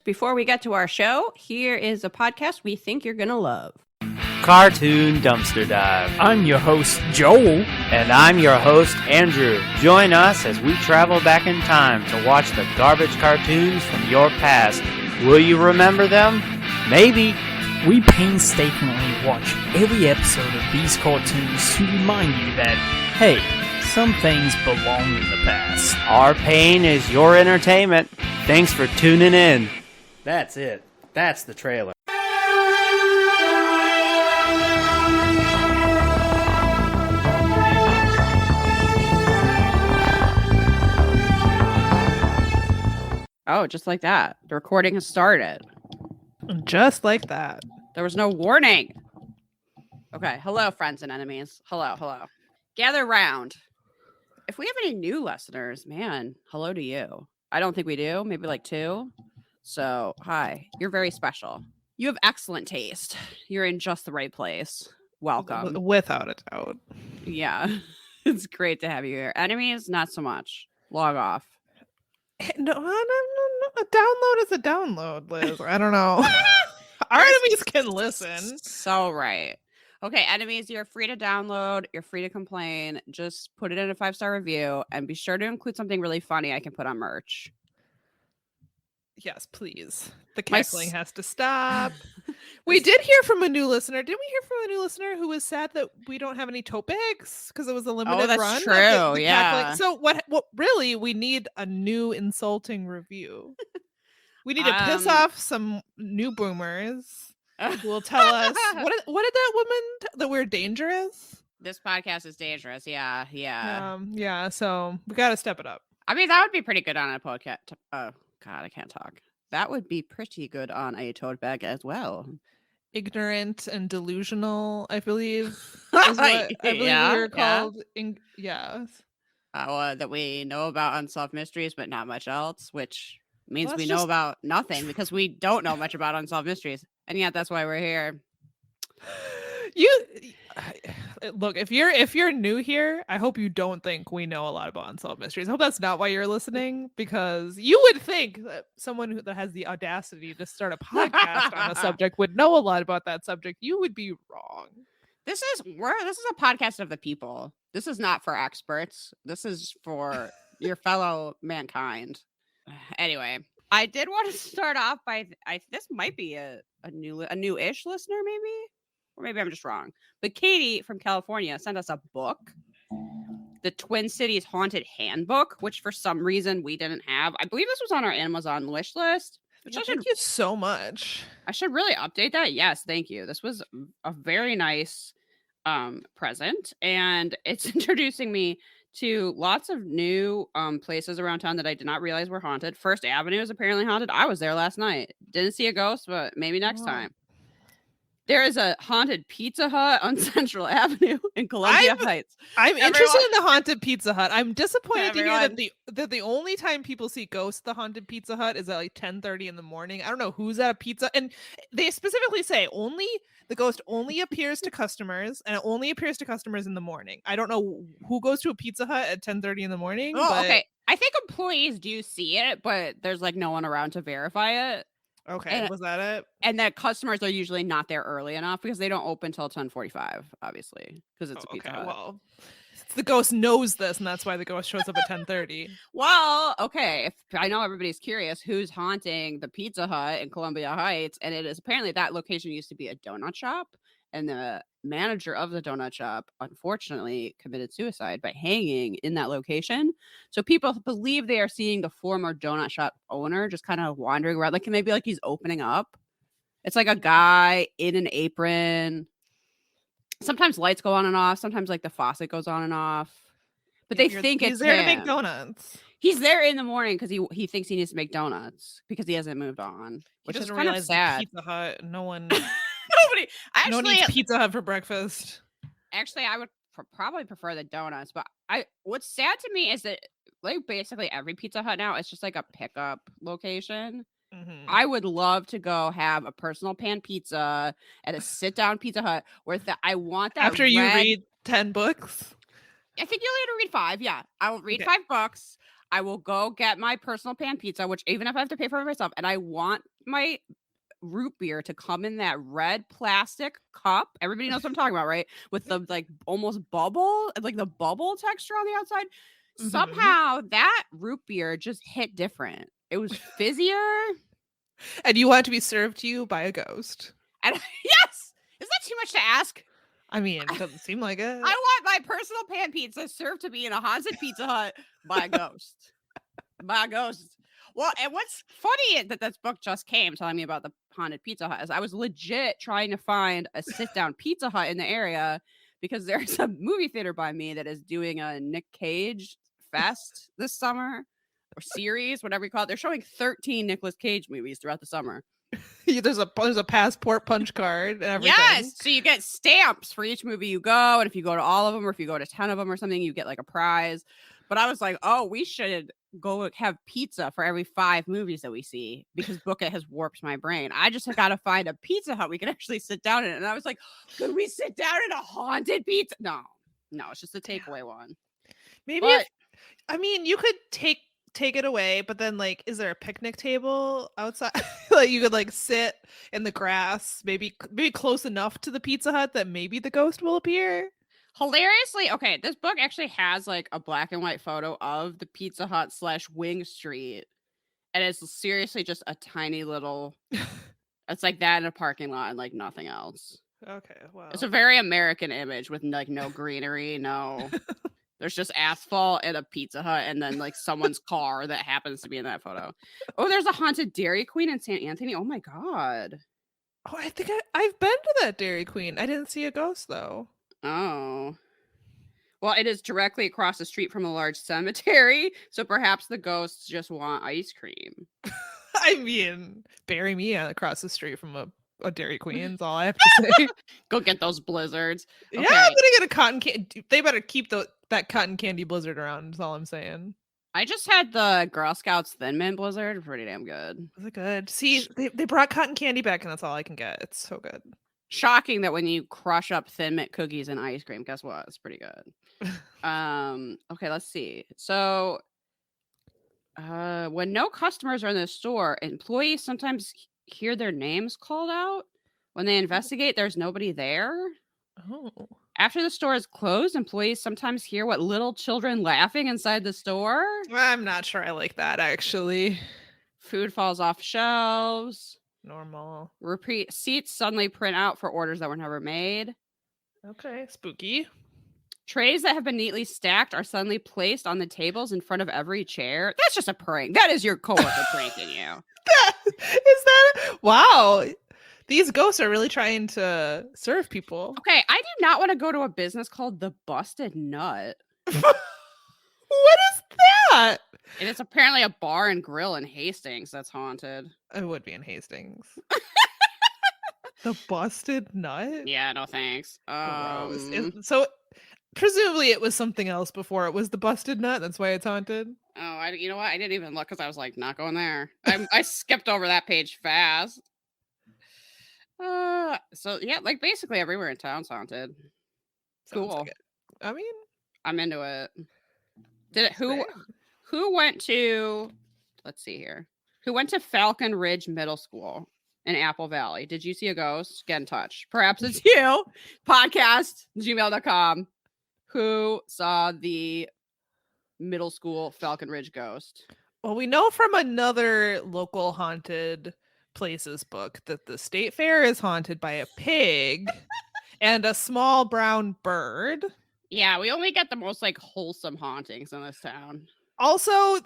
Before we get to our show, here is a podcast we think you're going to love. Cartoon Dumpster Dive. I'm your host, Joel. And I'm your host, Andrew. Join us as we travel back in time to watch the garbage cartoons from your past. Will you remember them? Maybe. We painstakingly watch every episode of these cartoons to remind you that, hey, some things belong in the past. Our pain is your entertainment. Thanks for tuning in. That's it. That's the trailer. Oh, just like that. The recording has started. Just like that. There was no warning. Okay. Hello, friends and enemies. Hello. Gather round. If we have any new listeners, man, hello to you. I don't think we do. Maybe like 2. So, hi. You're very special. You have excellent taste. You're in just the right place. Welcome. Without a doubt. Yeah. It's great to have you here. Enemies, not so much. Log off. No. A download is a download, Liz. I don't know. Our enemies can listen. So right. Okay, enemies, you're free to download. You're free to complain. Just put it in a 5-star review and be sure to include something really funny I can put on merch. Yes, please. The cackling has to stop. We did hear from a new listener. Didn't we hear from a new listener who was sad that we don't have any tote bags because it was a limited run? Oh, that's true. Yeah. Cackling. So what really we need a new insulting review. We need to piss off some new boomers who will tell us what did that woman that we're dangerous? This podcast is dangerous. Yeah. Yeah, so we got to step it up. I mean, that would be pretty good on a podcast. Oh, God, I can't talk. That would be pretty good on a tote bag as well. Ignorant and delusional, I believe. Is what we're called. Yeah. That we know about Unsolved Mysteries, but not much else, which means we know about nothing because we don't know much about Unsolved Mysteries. And yet that's why we're here. Look, if you're new here, I hope you don't think we know a lot about Unsolved Mysteries. I hope that's not why you're listening, because you would think that someone that has the audacity to start a podcast on a subject would know a lot about that subject. You would be wrong. This is a podcast of the people. This is not for experts. This is for your fellow mankind. Anyway, I did want to start off by this might be a new-ish listener, maybe. Or maybe I'm just wrong. But Katie from California sent us a book, the Twin Cities Haunted Handbook, which for some reason we didn't have. I believe this was on our Amazon wish list. Thank you so much. I should really update that. Yes, thank you. This was a very nice present, and it's introducing me to lots of new places around town that I did not realize were haunted. First Avenue is apparently haunted. I was there last night. Didn't see a ghost, but maybe next time. There is a haunted Pizza Hut on Central Avenue in Columbia Heights. I'm interested in the haunted Pizza Hut. I'm disappointed to hear that the only time people see ghosts at the haunted Pizza Hut is at like 10:30 in the morning. I don't know who's at a pizza, and they specifically say the ghost only appears to customers, and it only appears to customers in the morning. I don't know who goes to a Pizza Hut at 10:30 in the morning. Oh, okay. I think employees do see it, but there's like no one around to verify it. Okay, was that it? And that customers are usually not there early enough because they don't open till 10:45, obviously, because it's a Pizza Hut. Well, the ghost knows this, and that's why the ghost shows up at 10:30. Well, okay, if I know everybody's curious who's haunting the Pizza Hut in Columbia Heights, and it is apparently that location used to be a donut shop, and the manager of the donut shop unfortunately committed suicide by hanging in that location. So people believe they are seeing the former donut shop owner just kind of wandering around, like maybe like he's opening up. It's like a guy in an apron. Sometimes lights go on and off. Sometimes like the faucet goes on and off. But they think he's it's there him. to make donuts. He's there in the morning because he thinks he needs to make donuts because he hasn't moved on, which is kind of sad. Pizza Hut, no one. Nobody. No one eats Pizza Hut for breakfast. Actually, I would probably prefer the donuts, but what's sad to me is that like basically every Pizza Hut now is just like a pickup location. Mm-hmm. I would love to go have a personal pan pizza at a sit down Pizza Hut where I want that. After you read 10 books, I think you'll need to read 5. Yeah, I will read 5 books. I will go get my personal pan pizza, which even if I have to pay for it myself, and I want my root beer to come in that red plastic cup. Everybody knows what I'm talking about, right? With the like almost bubble, like the bubble texture on the outside. Somehow that root beer just hit different. It was fizzier. And you want it to be served to you by a ghost. And yes! Is that too much to ask? I mean, it doesn't seem like it. I want my personal pan pizza served to me in a haunted Pizza Hut by a ghost. By a ghost. Well, and what's funny that this book just came telling me about the haunted Pizza Hut is I was legit trying to find a sit-down Pizza Hut in the area because there's a movie theater by me that is doing a Nick Cage fest this summer, or series, whatever you call it. They're showing 13 Nicolas Cage movies throughout the summer. There's a passport punch card and everything. Yes, so you get stamps for each movie you go, and if you go to all of them, or if you go to 10 of them or something, you get like a prize. But I was like, oh, we should go have pizza for every 5 movies that we see because Book It has warped my brain. I just got to find a Pizza Hut we can actually sit down in. And I was like, could we sit down in a haunted pizza? No, it's just a takeaway one. Maybe, you could take it away, but then like, is there a picnic table outside? Like you could like sit in the grass, maybe close enough to the Pizza Hut that maybe the ghost will appear. Hilariously, okay, this book actually has like a black and white photo of the Pizza Hut / Wing Street, and it's seriously just a tiny little it's like that in a parking lot and like nothing else. Okay, well, it's a very American image with like no greenery, no there's just asphalt and a Pizza Hut and then like someone's car that happens to be in that photo. Oh, there's a haunted Dairy Queen in St. Anthony. Oh my god. Oh, I think I've been to that Dairy Queen. I didn't see a ghost though. Oh. Well, it is directly across the street from a large cemetery, so perhaps the ghosts just want ice cream. I mean, bury me across the street from a Dairy Queen is all I have to say. Go get those blizzards. Okay. Yeah, I'm gonna get a cotton candy. They better keep that cotton candy blizzard around, is all I'm saying. I just had the Girl Scouts Thin Mint Blizzard. Pretty damn good. Was it good? See, they brought cotton candy back, and that's all I can get. It's so good. Shocking that when you crush up Thin Mint cookies and ice cream, guess what? It's pretty good. Okay, let's see. So, when no customers are in the store, employees sometimes hear their names called out. When they investigate, there's nobody there. Oh. After the store is closed, employees sometimes hear what little children laughing inside the store. I'm not sure I like that, actually. Food falls off shelves. Normal. Repeat seats suddenly print out for orders that were never made. Okay, spooky. Trays that have been neatly stacked are suddenly placed on the tables in front of every chair. That's just a prank. That is your coworker pranking you. Wow. These ghosts are really trying to serve people. Okay, I do not want to go to a business called the Busted Nut. What is that? It is apparently a bar and grill in Hastings that's haunted. It would be in Hastings. The Busted Nut? Yeah, no thanks. So presumably it was something else before it was the Busted Nut. That's why it's haunted. Oh, you know what? I didn't even look because I was like, not going there. I skipped over that page fast. So yeah, like basically everywhere in town's haunted. Cool. Like I mean, I'm into it. Who went to? Let's see here. Who went to Falcon Ridge Middle School in Apple Valley? Did you see a ghost? Get in touch. Perhaps it's you. Podcast gmail.com. Who saw the middle school Falcon Ridge ghost? Well, we know from another local haunted places book that the state fair is haunted by a pig and a small brown bird. Yeah, we only get the most like wholesome hauntings in this town. Also,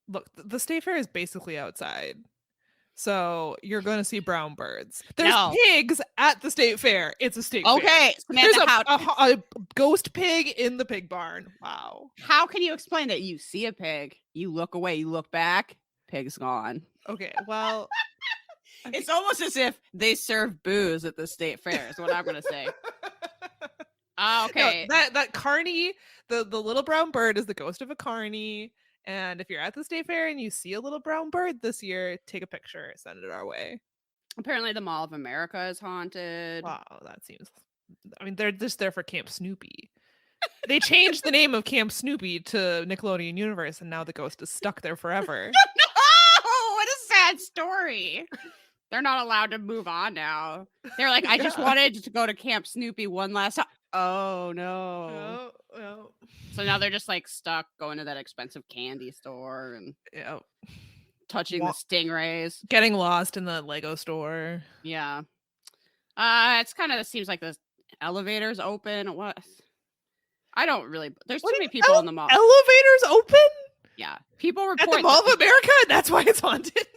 look, the state fair is basically outside. So you're going to see brown birds. There's pigs at the state fair. It's a state fair. Okay, Samantha, there's a ghost pig in the pig barn. Wow. How can you explain that? You see a pig, you look away, you look back, pig's gone. Okay, well, it's almost as if they serve booze at the state fair is what I'm going to say. Okay. No, that carny, the little brown bird is the ghost of a carny. And if you're at the state fair and you see a little brown bird this year, take a picture, send it our way. Apparently the Mall of America is haunted. Wow, that seems... I mean, they're just there for Camp Snoopy. They changed the name of Camp Snoopy to Nickelodeon Universe, and now the ghost is stuck there forever. No! What is that? sad story. They're not allowed to move on now. They're like, I just wanted to go to Camp Snoopy one last time. Oh no. Oh. So now they're just like stuck going to that expensive candy store and touching the stingrays. Getting lost in the Lego store. Yeah. It's kind of seems like the elevator's open. What? I don't really. There's too many people in the mall. Elevators open? Yeah. People report at the Mall of America. That's why it's haunted.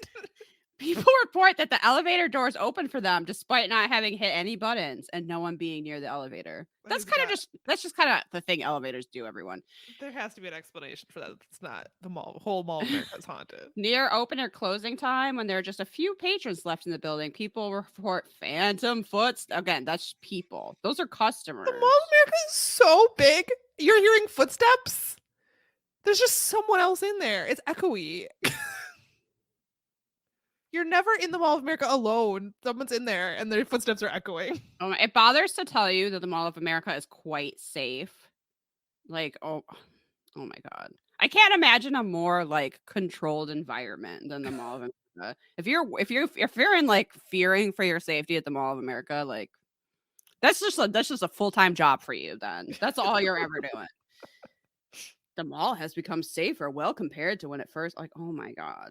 People report that the elevator doors open for them despite not having hit any buttons and no one being near the elevator. That's just kind of the thing elevators do, everyone. There has to be an explanation for that. It's not the whole Mall of America is haunted. Near open or closing time, when there are just a few patrons left in the building, people report phantom footsteps. Again, that's people. Those are customers. The Mall of America is so big. You're hearing footsteps. There's just someone else in there. It's echoey. You're never in the Mall of America alone. Someone's in there and their footsteps are echoing. Oh, it bothers to tell you that the Mall of America is quite safe. Like, oh my God. I can't imagine a more like controlled environment than the Mall of America. If you're in like fearing for your safety at the Mall of America, like that's just a full-time job for you then. That's all you're ever doing. The mall has become safer, well compared to when it first, like, oh my God.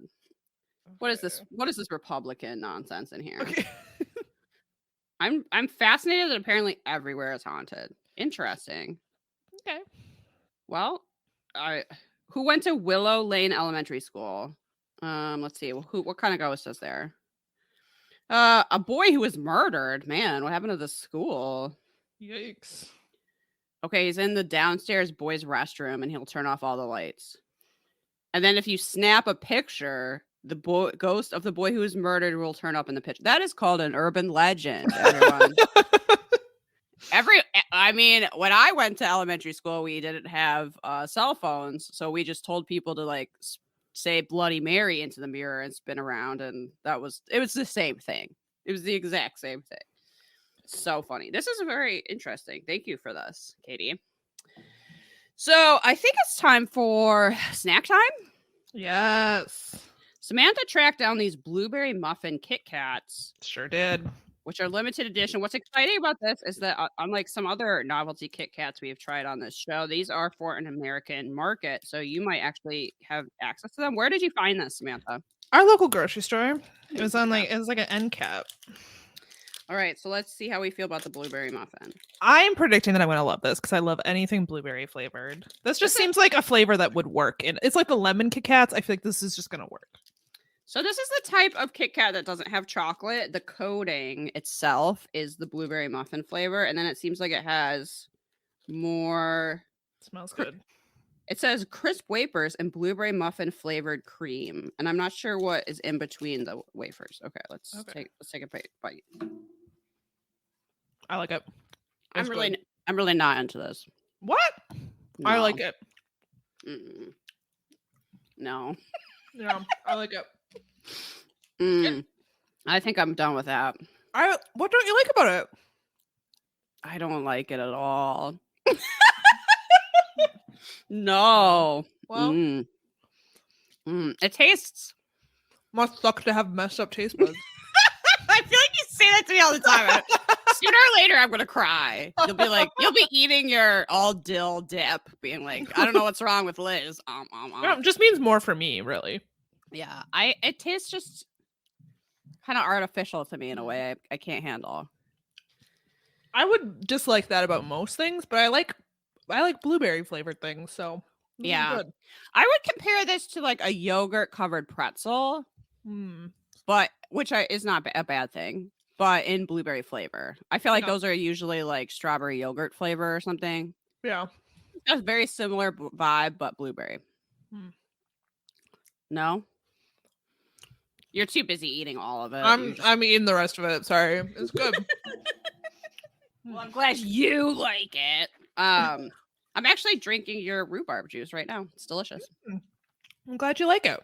What is this? What is this Republican nonsense in here? Okay. I'm fascinated that apparently everywhere is haunted. Interesting. Okay. Well, who went to Willow Lane Elementary School? Let's see. What kind of ghost is there? A boy who was murdered. Man, what happened to the school? Yikes. Okay, he's in the downstairs boys' restroom and he'll turn off all the lights. And then if you snap a picture, the ghost of the boy who was murdered will turn up in the picture. That is called an urban legend, everyone. I mean, when I went to elementary school, we didn't have cell phones, so we just told people to like say Bloody Mary into the mirror and spin around, and it was the same thing. It was the exact same thing. So funny. This is very interesting. Thank you for this, Katie. So I think it's time for snack time. Yes. Samantha tracked down these blueberry muffin Kit Kats. Sure did. Which are limited edition. What's exciting about this is that unlike some other novelty Kit Kats we have tried on this show, these are for an American market. So you might actually have access to them. Where did you find this, Samantha? Our local grocery store. It was on it was like an end cap. All right, so let's see how we feel about the blueberry muffin. I'm predicting that I'm going to love this because I love anything blueberry flavored. This just seems like a flavor that would work. And it's like the lemon Kit Kats. I feel like this is just going to work. So this is the type of Kit Kat that doesn't have chocolate. The coating itself is the blueberry muffin flavor. And then it seems like it has more... Smells good. It says crisp wafers and blueberry muffin flavored cream. And I'm not sure what is in between the wafers. Okay, let's take a bite. I like it. I'm really not into this. What? No. I like it. Mm-mm. No. Yeah, I like it. I think I'm done with that. What don't you like about it? I don't like it at all. No. Well, it tastes. Must suck to have messed up taste buds. I feel like you say that to me all the time. Sooner or later, I'm gonna cry. You'll be eating your all dill dip, being like, I don't know what's wrong with Liz. No, it just means more for me, really. Yeah, it tastes just kind of artificial to me in a way I can't handle. I would dislike that about most things, but I like blueberry flavored things, so yeah. Good. I would compare this to like a yogurt covered pretzel, but which is not a bad thing, but in blueberry flavor. I feel like those are usually like strawberry yogurt flavor or something. Yeah, that's very similar vibe, but blueberry. No. You're too busy eating all of it. I'm eating the rest of it. Sorry. It's good. Well, I'm glad you like it. I'm actually drinking your rhubarb juice right now. It's delicious. I'm glad you like it.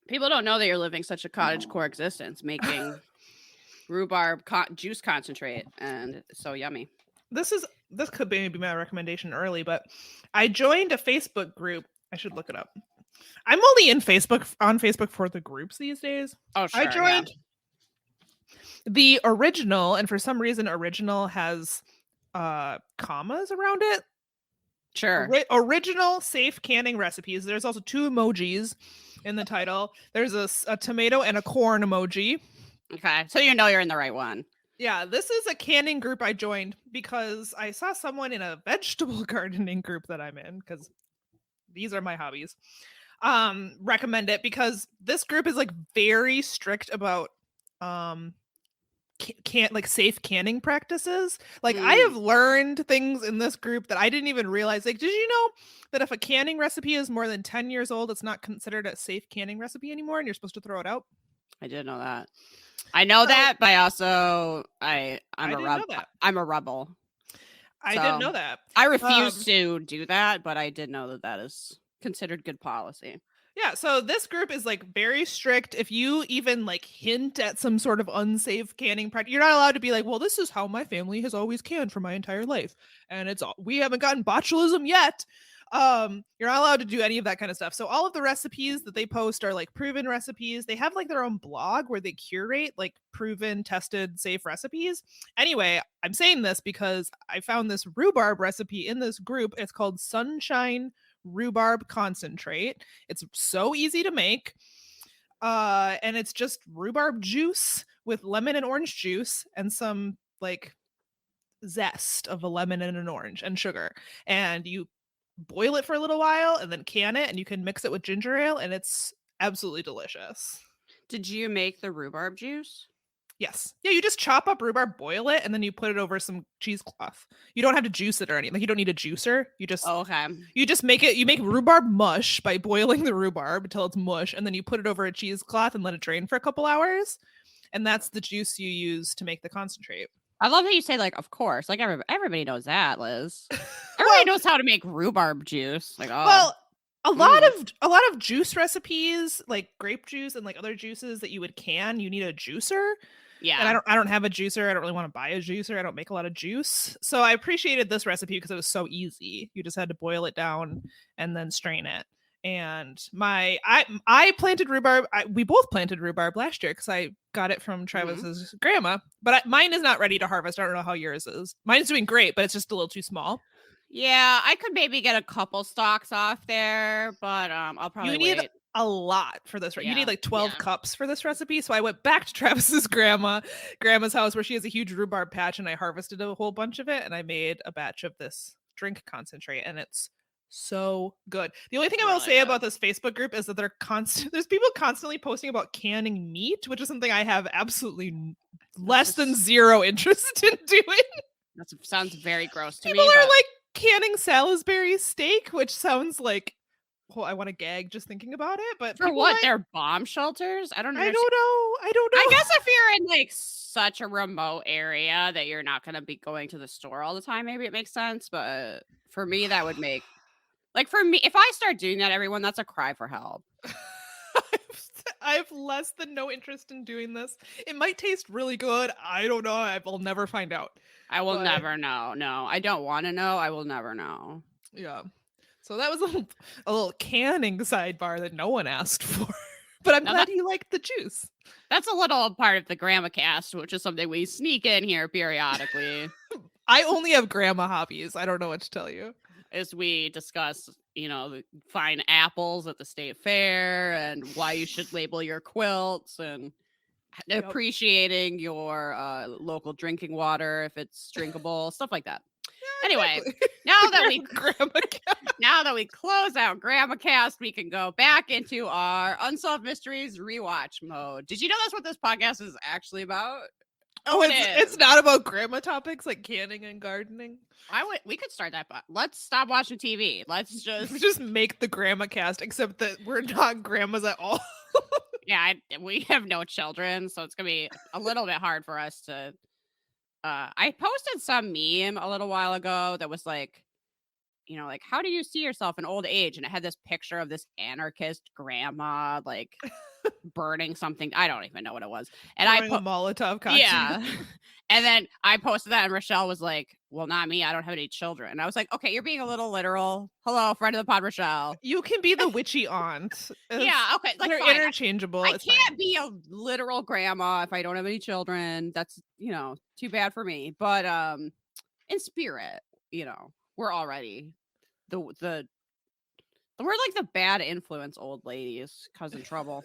People don't know that you're living such a cottagecore existence, making rhubarb juice concentrate, and it's so yummy. This could maybe be my recommendation early, but I joined a Facebook group. I should look it up. I'm only on Facebook for the groups these days. Oh, sure. I joined the original, and for some reason, original has commas around it. Sure. Original safe canning recipes. There's also 2 emojis in the title. There's a tomato and a corn emoji. Okay, so you know you're in the right one. Yeah, this is a canning group I joined because I saw someone in a vegetable gardening group that I'm in, because these are my hobbies. Recommend it because this group is like very strict about can't like safe canning practices. Like I have learned things in this group that I didn't even realize. Like, did you know that if a canning recipe is more than 10 years old, it's not considered a safe canning recipe anymore and you're supposed to throw it out? I didn't know that. I know that, but I also I'm a rebel. I didn't know that. I refuse to do that, but I did know that is considered good policy. Yeah, so this group is like very strict. If you even like hint at some sort of unsafe canning practice, you're not allowed to be like, well, this is how my family has always canned for my entire life. And we haven't gotten botulism yet. You're not allowed to do any of that kind of stuff. So all of the recipes that they post are like proven recipes. They have like their own blog where they curate like proven, tested, safe recipes. Anyway, I'm saying this because I found this rhubarb recipe in this group. It's called Sunshine Rhubarb Concentrate. It's so easy to make. And it's just rhubarb juice with lemon and orange juice and some like zest of a lemon and an orange and sugar. And you boil it for a little while and then can it, and you can mix it with ginger ale, and it's absolutely delicious. Did you make the rhubarb juice? Yes. Yeah, you just chop up rhubarb, boil it, and then you put it over some cheesecloth. You don't have to juice it or anything. Like, you don't need a juicer. You just you just make rhubarb mush by boiling the rhubarb until it's mush, and then you put it over a cheesecloth and let it drain for a couple hours. And that's the juice you use to make the concentrate. I love that you say, like, of course. Like, everybody knows that, Liz. Everybody knows how to make rhubarb juice. Like, well, a lot of juice recipes, like grape juice and like other juices that you would can, you need a juicer. Yeah. And I don't have a juicer. I don't really want to buy a juicer. I don't make a lot of juice. So I appreciated this recipe because it was so easy. You just had to boil it down and then strain it. And I planted rhubarb. We both planted rhubarb last year because I got it from Travis's grandma. But mine is not ready to harvest. I don't know how yours is. Mine's doing great, but it's just a little too small. Yeah, I could maybe get a couple stalks off there, but I'll probably need a lot for this. You need like 12 cups for this recipe. So I went back to Travis's grandma's house where she has a huge rhubarb patch, and I harvested a whole bunch of it, and I made a batch of this drink concentrate, and it's so good. The only thing I will say about this Facebook group is that there's people constantly posting about canning meat, which is something I have absolutely less than zero interest in doing. That sounds very gross to me. People are like canning Salisbury steak, which sounds like, well, I want to gag just thinking about it. But for what? They're bomb shelters? I don't know. I don't know. I guess if you're in like such a remote area that you're not going to be going to the store all the time, maybe it makes sense. But for me, that would make, like, for me, if I start doing that, everyone, that's a cry for help. I have less than no interest in doing this. It might taste really good. I don't know. I will never find out. I will never know. No, I don't want to know. I will never know. Yeah. So that was a little canning sidebar that no one asked for. But I'm glad you liked the juice. That's a little part of the Grandmacast, which is something we sneak in here periodically. I only have grandma hobbies. I don't know what to tell you. As we discuss, fine apples at the state fair and why you should label your quilts and appreciating your local drinking water if it's drinkable, stuff like that. Yeah, anyway, exactly. now that we close out Grandmacast, we can go back into our Unsolved Mysteries rewatch mode. Did you know that's what this podcast is actually about? Oh, it's not about grandma topics like canning and gardening. We could start that, but let's stop watching TV. Let's just make the Grandmacast, except that we're not grandmas at all. Yeah, we have no children, so it's gonna be a little bit hard for us to. I posted some meme a little while ago that was like, like, how do you see yourself in old age? And it had this picture of this anarchist grandma, like burning something. I don't even know what it was. And Throwing a Molotov cocktail. Yeah. And then I posted that and Rochelle was like, well, not me. I don't have any children. And I was like, okay, you're being a little literal. Hello, friend of the pod, Rochelle. You can be the witchy aunt. Yeah, okay. Like, they're fine. interchangeable. I can't be a literal grandma if I don't have any children. That's, too bad for me. But in spirit, we're already we're like the bad influence old ladies causing trouble.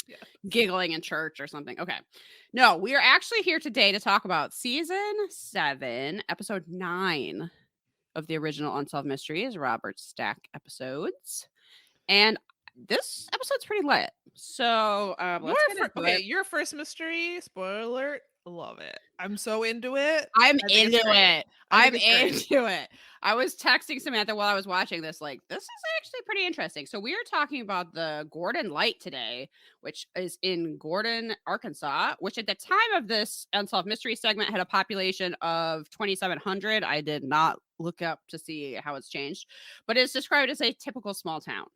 Yeah. Giggling in church or something. Okay. No, we are actually here today to talk about season 7, episode 9 of the original Unsolved Mysteries, Robert Stack episodes. And this episode's pretty lit. So let's get into it. Your first mystery, spoiler alert, love it. I'm so into it. I'm into it. I was texting Samantha while I was watching this, like, this is actually pretty interesting. So we are talking about the Gordon Light today, which is in Gordon, Arkansas, which at the time of this Unsolved Mystery segment had a population of 2,700. I did not look up to see how it's changed, but it's described as a typical small town.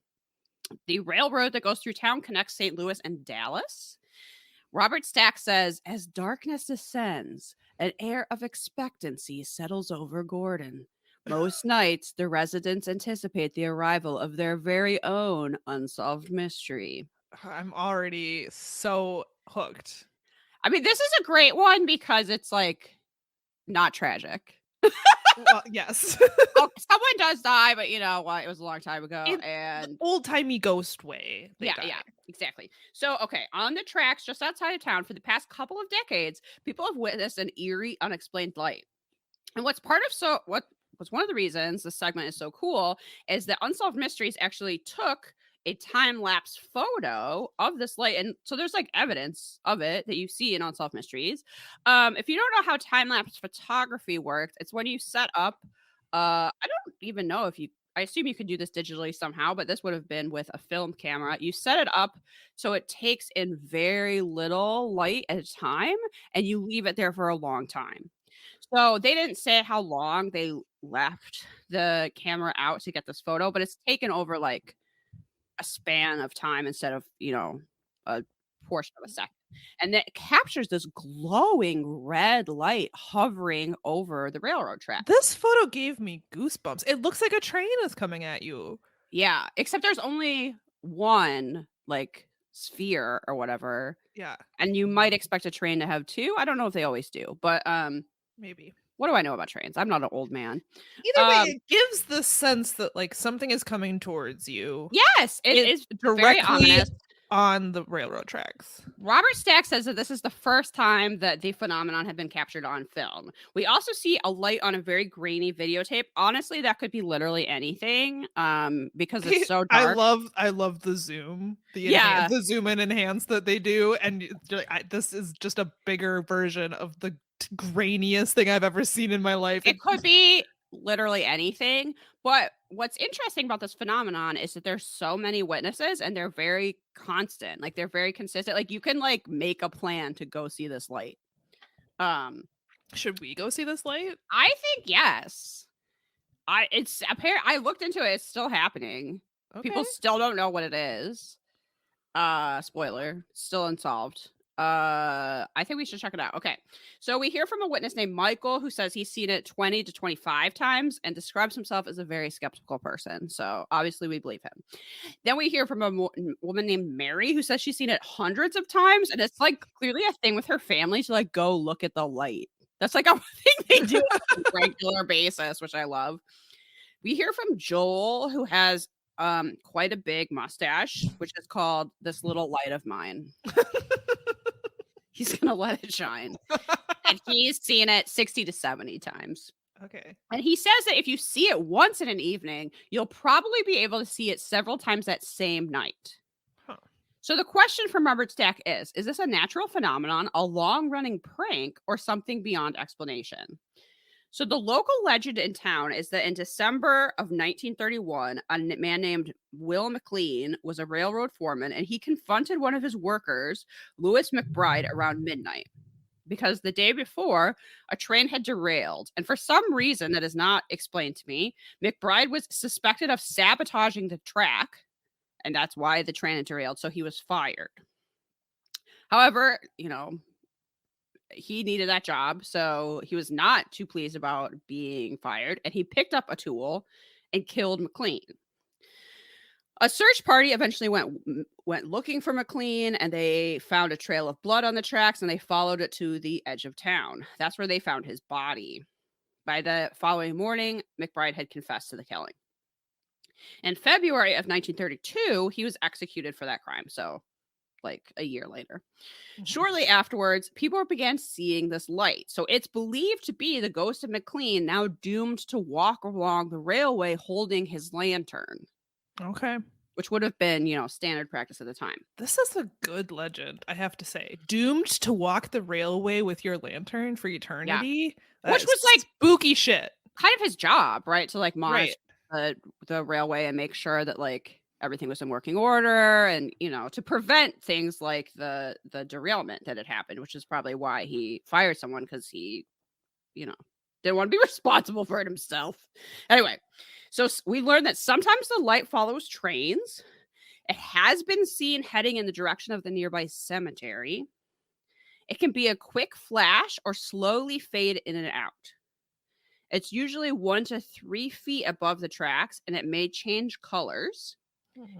The railroad that goes through town connects St. Louis and Dallas. Robert Stack says, as darkness descends, an air of expectancy settles over Gordon. Most nights, the residents anticipate the arrival of their very own unsolved mystery. I'm already so hooked. I mean, this is a great one because it's like not tragic. Well, yes. Someone does die, but it was a long time ago. And old-timey ghost way. Yeah, exactly. So, okay, on the tracks just outside of town for the past couple of decades, people have witnessed an eerie, unexplained light. And what's one of the reasons this segment is so cool is that Unsolved Mysteries actually took a time-lapse photo of this light. And so there's like evidence of it that you see in Unsolved Mysteries. If you don't know how time-lapse photography works, it's when you set up, I don't even know I assume you could do this digitally somehow, but this would have been with a film camera. You set it up so it takes in very little light at a time and you leave it there for a long time. So they didn't say how long they left the camera out to get this photo, but it's taken over like a span of time instead of, a portion of a second. And it captures this glowing red light hovering over the railroad track. This photo gave me goosebumps. It looks like a train is coming at you. Yeah, except there's only one like sphere or whatever. Yeah. And you might expect a train to have two. I don't know if they always do, but maybe. What do I know about trains? I'm not an old man. Either way, it gives the sense that like something is coming towards you. Yes, it is directly on the railroad tracks. Robert Stack says that this is the first time that the phenomenon had been captured on film. We also see a light on a very grainy videotape. Honestly, that could be literally anything because it's so dark. I love the zoom. The zoom and enhance that they do. And this is just a bigger version of the grainiest thing I've ever seen in my life. It could be literally anything, but what's interesting about this phenomenon is that there's so many witnesses and they're very constant, like they're very consistent. Like you can like make a plan to go see this light. Should we go see this light? I think yes. It's apparent. I looked into it. It's still happening. Okay. People still don't know what it is. Spoiler, still unsolved. I think we should check it out. Okay. So we hear from a witness named Michael who says he's seen it 20 to 25 times and describes himself as a very skeptical person. So obviously we believe him. Then we hear from a woman named Mary who says she's seen it hundreds of times. And it's like clearly a thing with her family to like go look at the light. That's like a thing they do on a regular basis, which I love. We hear from Joel who has quite a big mustache, which is called This Little Light of Mine. He's gonna let it shine. And he's seen it 60 to 70 times. Okay. And he says that if you see it once in an evening, you'll probably be able to see it several times that same night. Huh. So the question from Robert Stack is this a natural phenomenon, a long-running prank, or something beyond explanation? So the local legend in town is that in December of 1931, a man named Will McLean was a railroad foreman, and he confronted one of his workers, Louis McBride, around midnight. Because the day before, a train had derailed, and for some reason that is not explained to me, McBride was suspected of sabotaging the track and that's why the train had derailed. So he was fired. However, he needed that job, so he was not too pleased about being fired, and he picked up a tool and killed McLean. A search party eventually went looking for McLean, and they found a trail of blood on the tracks, and they followed it to the edge of town. That's where they found his body. By the following morning, McBride had confessed to the killing. In February of 1932, he was executed for that crime, so like a year later. Shortly afterwards, people began seeing this light. So it's believed to be the ghost of McLean, now doomed to walk along the railway holding his lantern. Okay. Which would have been, standard practice at the time. This is a good legend, I have to say. Doomed to walk the railway with your lantern for eternity? Yeah. Which was like spooky shit. Kind of his job, right? To like monitor the railway and make sure that like everything was in working order, and to prevent things like the derailment that had happened, which is probably why he fired someone, because he didn't want to be responsible for it himself. Anyway, so we learned that sometimes the light follows trains. It has been seen heading in the direction of the nearby cemetery. It can be a quick flash or slowly fade in and out. It's usually 1 to 3 feet above the tracks, and it may change colors.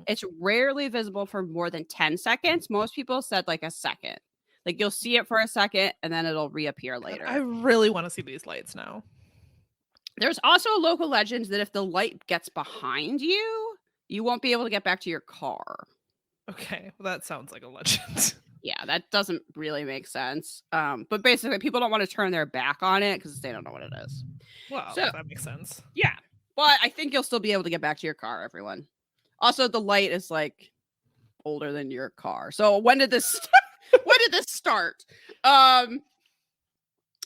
It's rarely visible for more than 10 seconds. Most people said like a second. Like you'll see it for a second, and then it'll reappear later. I really want to see these lights now. There's also a local legend that if the light gets behind you, you won't be able to get back to your car. Okay, well, that sounds like a legend. Yeah, that doesn't really make sense. But basically, people don't want to turn their back on it because they don't know what it is. Well, so, that makes sense. Yeah, but I think you'll still be able to get back to your car, everyone. Also, the light is like older than your car. So when did this start?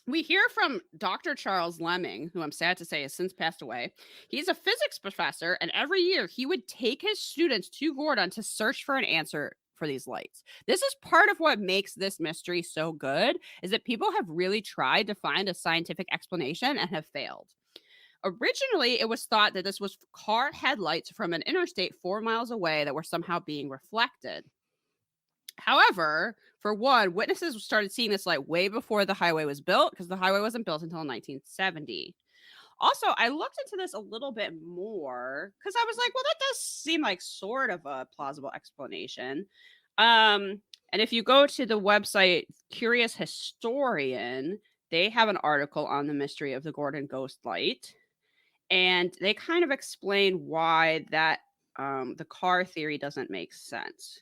We hear from Dr. Charles Lemming, who I'm sad to say has since passed away. He's a physics professor, and every year he would take his students to Gordon to search for an answer for these lights. This is part of what makes this mystery so good, is that people have really tried to find a scientific explanation and have failed. Originally, it was thought that this was car headlights from an interstate 4 miles away that were somehow being reflected. However, for one, witnesses started seeing this light way before the highway was built, because the highway wasn't built until 1970. Also, I looked into this a little bit more because I was like, well, that does seem like sort of a plausible explanation. And if you go to the website Curious Historian, they have an article on the mystery of the Gordon ghost light. And they kind of explain why that the car theory doesn't make sense.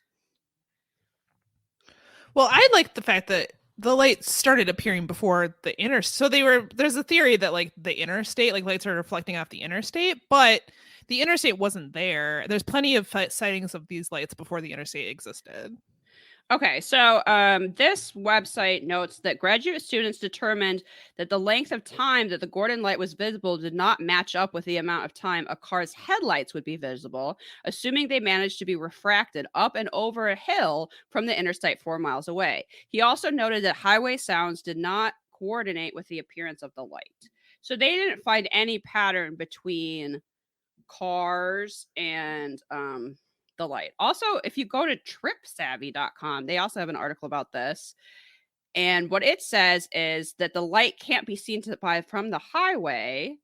Well, I like the fact that the lights started appearing before the interstate. So there's a theory that like the interstate, like lights are reflecting off the interstate, but the interstate wasn't there. There's plenty of sightings of these lights before the interstate existed. Okay, so this website notes that graduate students determined that the length of time that the Gordon light was visible did not match up with the amount of time a car's headlights would be visible, assuming they managed to be refracted up and over a hill from the interstate 4 miles away. He also noted that highway sounds did not coordinate with the appearance of the light. So they didn't find any pattern between cars and the light. Also, if you go to tripsavvy.com, they also have an article about this. And what it says is that the light can't be seen from the highway.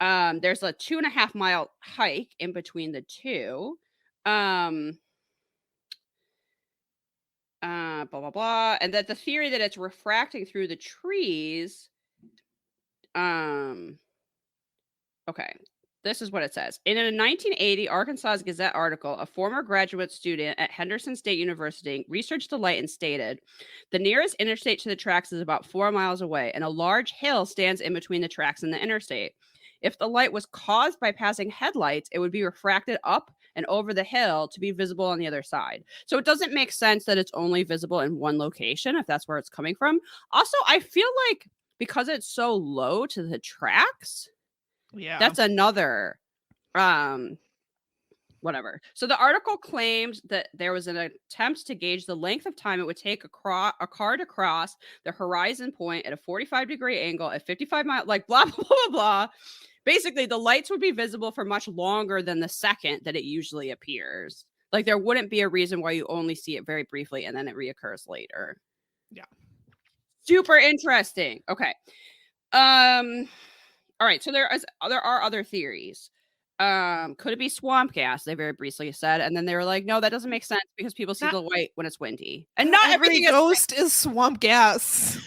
There's a 2.5 mile hike in between the two. Blah, blah, blah. And that the theory that it's refracting through the trees. Okay. This is what it says. In a 1980 Arkansas Gazette article, a former graduate student at Henderson State University researched the light and stated, the nearest interstate to the tracks is about 4 miles away, and a large hill stands in between the tracks and the interstate. If the light was caused by passing headlights, it would be refracted up and over the hill to be visible on the other side. So it doesn't make sense that it's only visible in one location, if that's where it's coming from. Also, I feel like because it's so low to the tracks, yeah, that's another whatever. So the article claimed that there was an attempt to gauge the length of time it would take a car to cross the horizon point at a 45-degree angle at 55 miles, like blah, blah, blah, blah. Basically, the lights would be visible for much longer than the second that it usually appears. Like there wouldn't be a reason why you only see it very briefly and then it reoccurs later. Yeah. Super interesting. Okay. All right, so there are other theories. Could it be swamp gas? They very briefly said, and then they were like, no, that doesn't make sense because people see the light when it's windy, and not every everything ghost is swamp gas. Is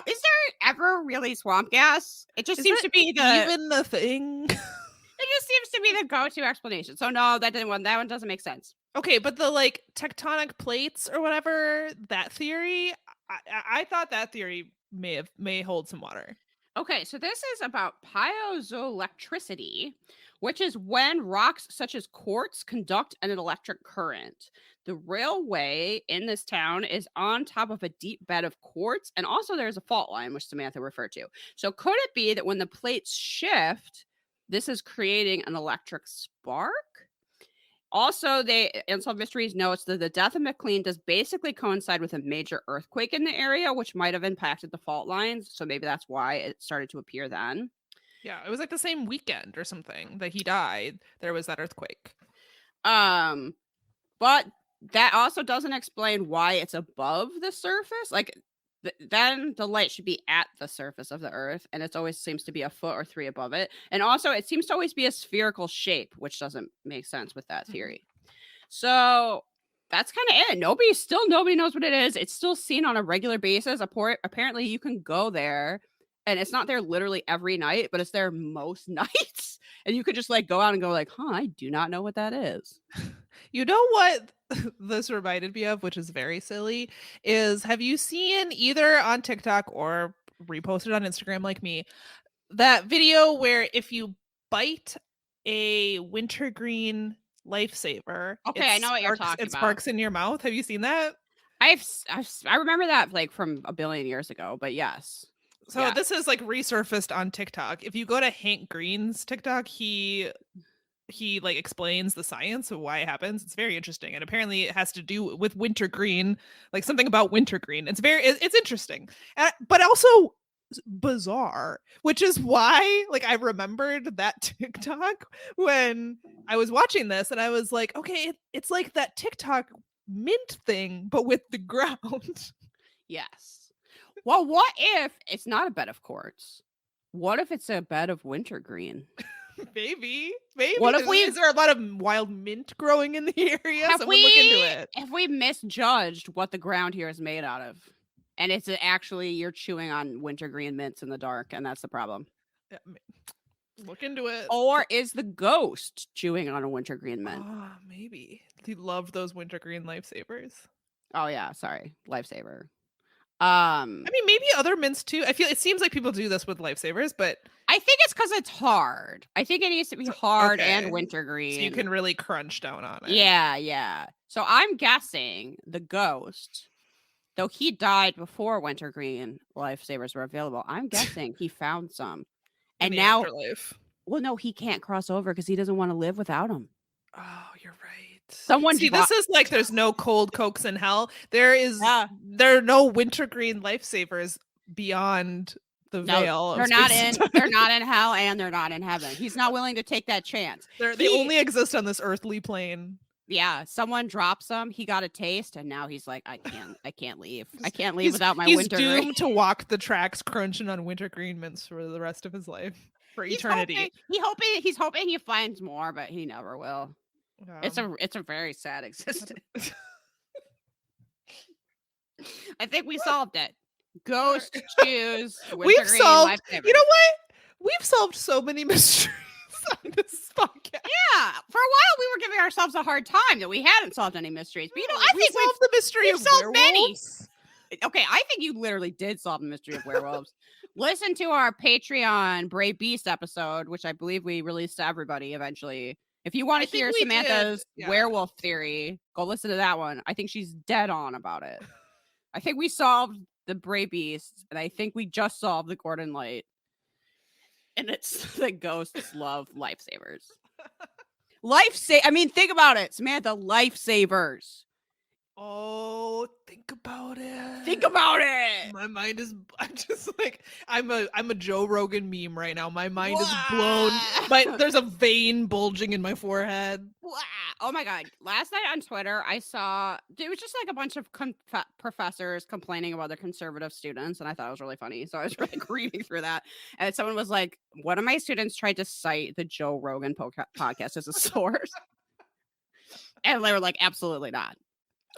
there ever really swamp gas? It just seems to be even the thing. It just seems to be the go-to explanation. So no, that one doesn't make sense. Okay, but the like tectonic plates or whatever, that theory, I thought that theory may hold some water. Okay, so this is about piezoelectricity, which is when rocks such as quartz conduct an electric current. The railway in this town is on top of a deep bed of quartz, and also there's a fault line, which Samantha referred to. So could it be that when the plates shift, this is creating an electric spark? Also, Unsolved Mysteries notes that the death of McLean does basically coincide with a major earthquake in the area, which might have impacted the fault lines. So maybe that's why it started to appear then. Yeah, it was like the same weekend or something that he died. There was that earthquake. But that also doesn't explain why it's above the surface. Like, then the light should be at the surface of the earth, and it always seems to be a foot or 3 above it. And also, it seems to always be a spherical shape, which doesn't make sense with that theory. So that's kind of it. Nobody knows what it is. It's still seen on a regular basis. Apparently, you can go there, and it's not there literally every night, but it's there most nights. And you could just like go out and go like, I do not know what that is. You know what this reminded me of, which is very silly, is have you seen either on TikTok or reposted on Instagram like me, that video where if you bite a wintergreen lifesaver, okay, I know what you're talking about. It sparks in your mouth. Have you seen that? I remember that like from a billion years ago, but yes. So this is like resurfaced on TikTok. If you go to Hank Green's TikTok, he like explains the science of why it happens. It's very interesting, and apparently it has to do with wintergreen, like something about wintergreen. It's interesting, but also bizarre, which is why like I remembered that TikTok when I was watching this, and I was like, okay, it's like that TikTok mint thing, but with the ground. Yes. Well, what if it's not a bed of quartz? What if it's a bed of wintergreen? Maybe. What if is there a lot of wild mint growing in the area? Look into it. If we misjudged what the ground here is made out of, and it's actually you're chewing on wintergreen mints in the dark, and that's the problem. Yeah, look into it. Or is the ghost chewing on a wintergreen mint? Maybe. He loved those wintergreen lifesavers. Oh yeah, sorry, lifesaver. I mean, maybe other mints too. It seems like people do this with lifesavers, but I think it's because it's hard. I think it needs to be hard and wintergreen. So you can really crunch down on it. Yeah. So I'm guessing the ghost, though he died before wintergreen lifesavers were available, I'm guessing he found some. And now, afterlife. Well, no, he can't cross over because he doesn't want to live without them. Oh, you're right. This is like there's no cold cokes in hell. There are no wintergreen lifesavers beyond the veil. They're not in hell, and they're not in heaven. He's not willing to take that chance. They only exist on this earthly plane. Yeah, someone drops them. He got a taste, and now he's like, I can't leave. I can't leave without my wintergreen. He's doomed to walk the tracks crunching on wintergreen mints for the rest of his life, for eternity. He's hoping he finds more, but he never will. It's a very sad existence. I think we solved it. Ghost choose. We've solved. You know what? We've solved so many mysteries on this podcast. Yeah, for a while we were giving ourselves a hard time that we hadn't solved any mysteries. But I think we solved the mystery of solved werewolves. Many. Okay, I think you literally did solve the mystery of werewolves. Listen to our Patreon Brave Beast episode, which I believe we released to everybody eventually. If you want to hear Samantha's werewolf theory, go listen to that one. I think she's dead on about it. I think we solved the Brave Beast, and I think we just solved the Gordon Light. And it's the ghosts love lifesavers. I mean, think about it, Samantha. Lifesavers. Oh, think about it. Think about it. My mind is. I'm just like I'm a Joe Rogan meme right now. My mind is blown. There's a vein bulging in my forehead. Oh my God. Last night on Twitter, I saw it was just like a bunch of professors complaining about their conservative students. And I thought it was really funny. So I was like reading through that. And someone was like, one of my students tried to cite the Joe Rogan podcast as a source. And they were like, absolutely not.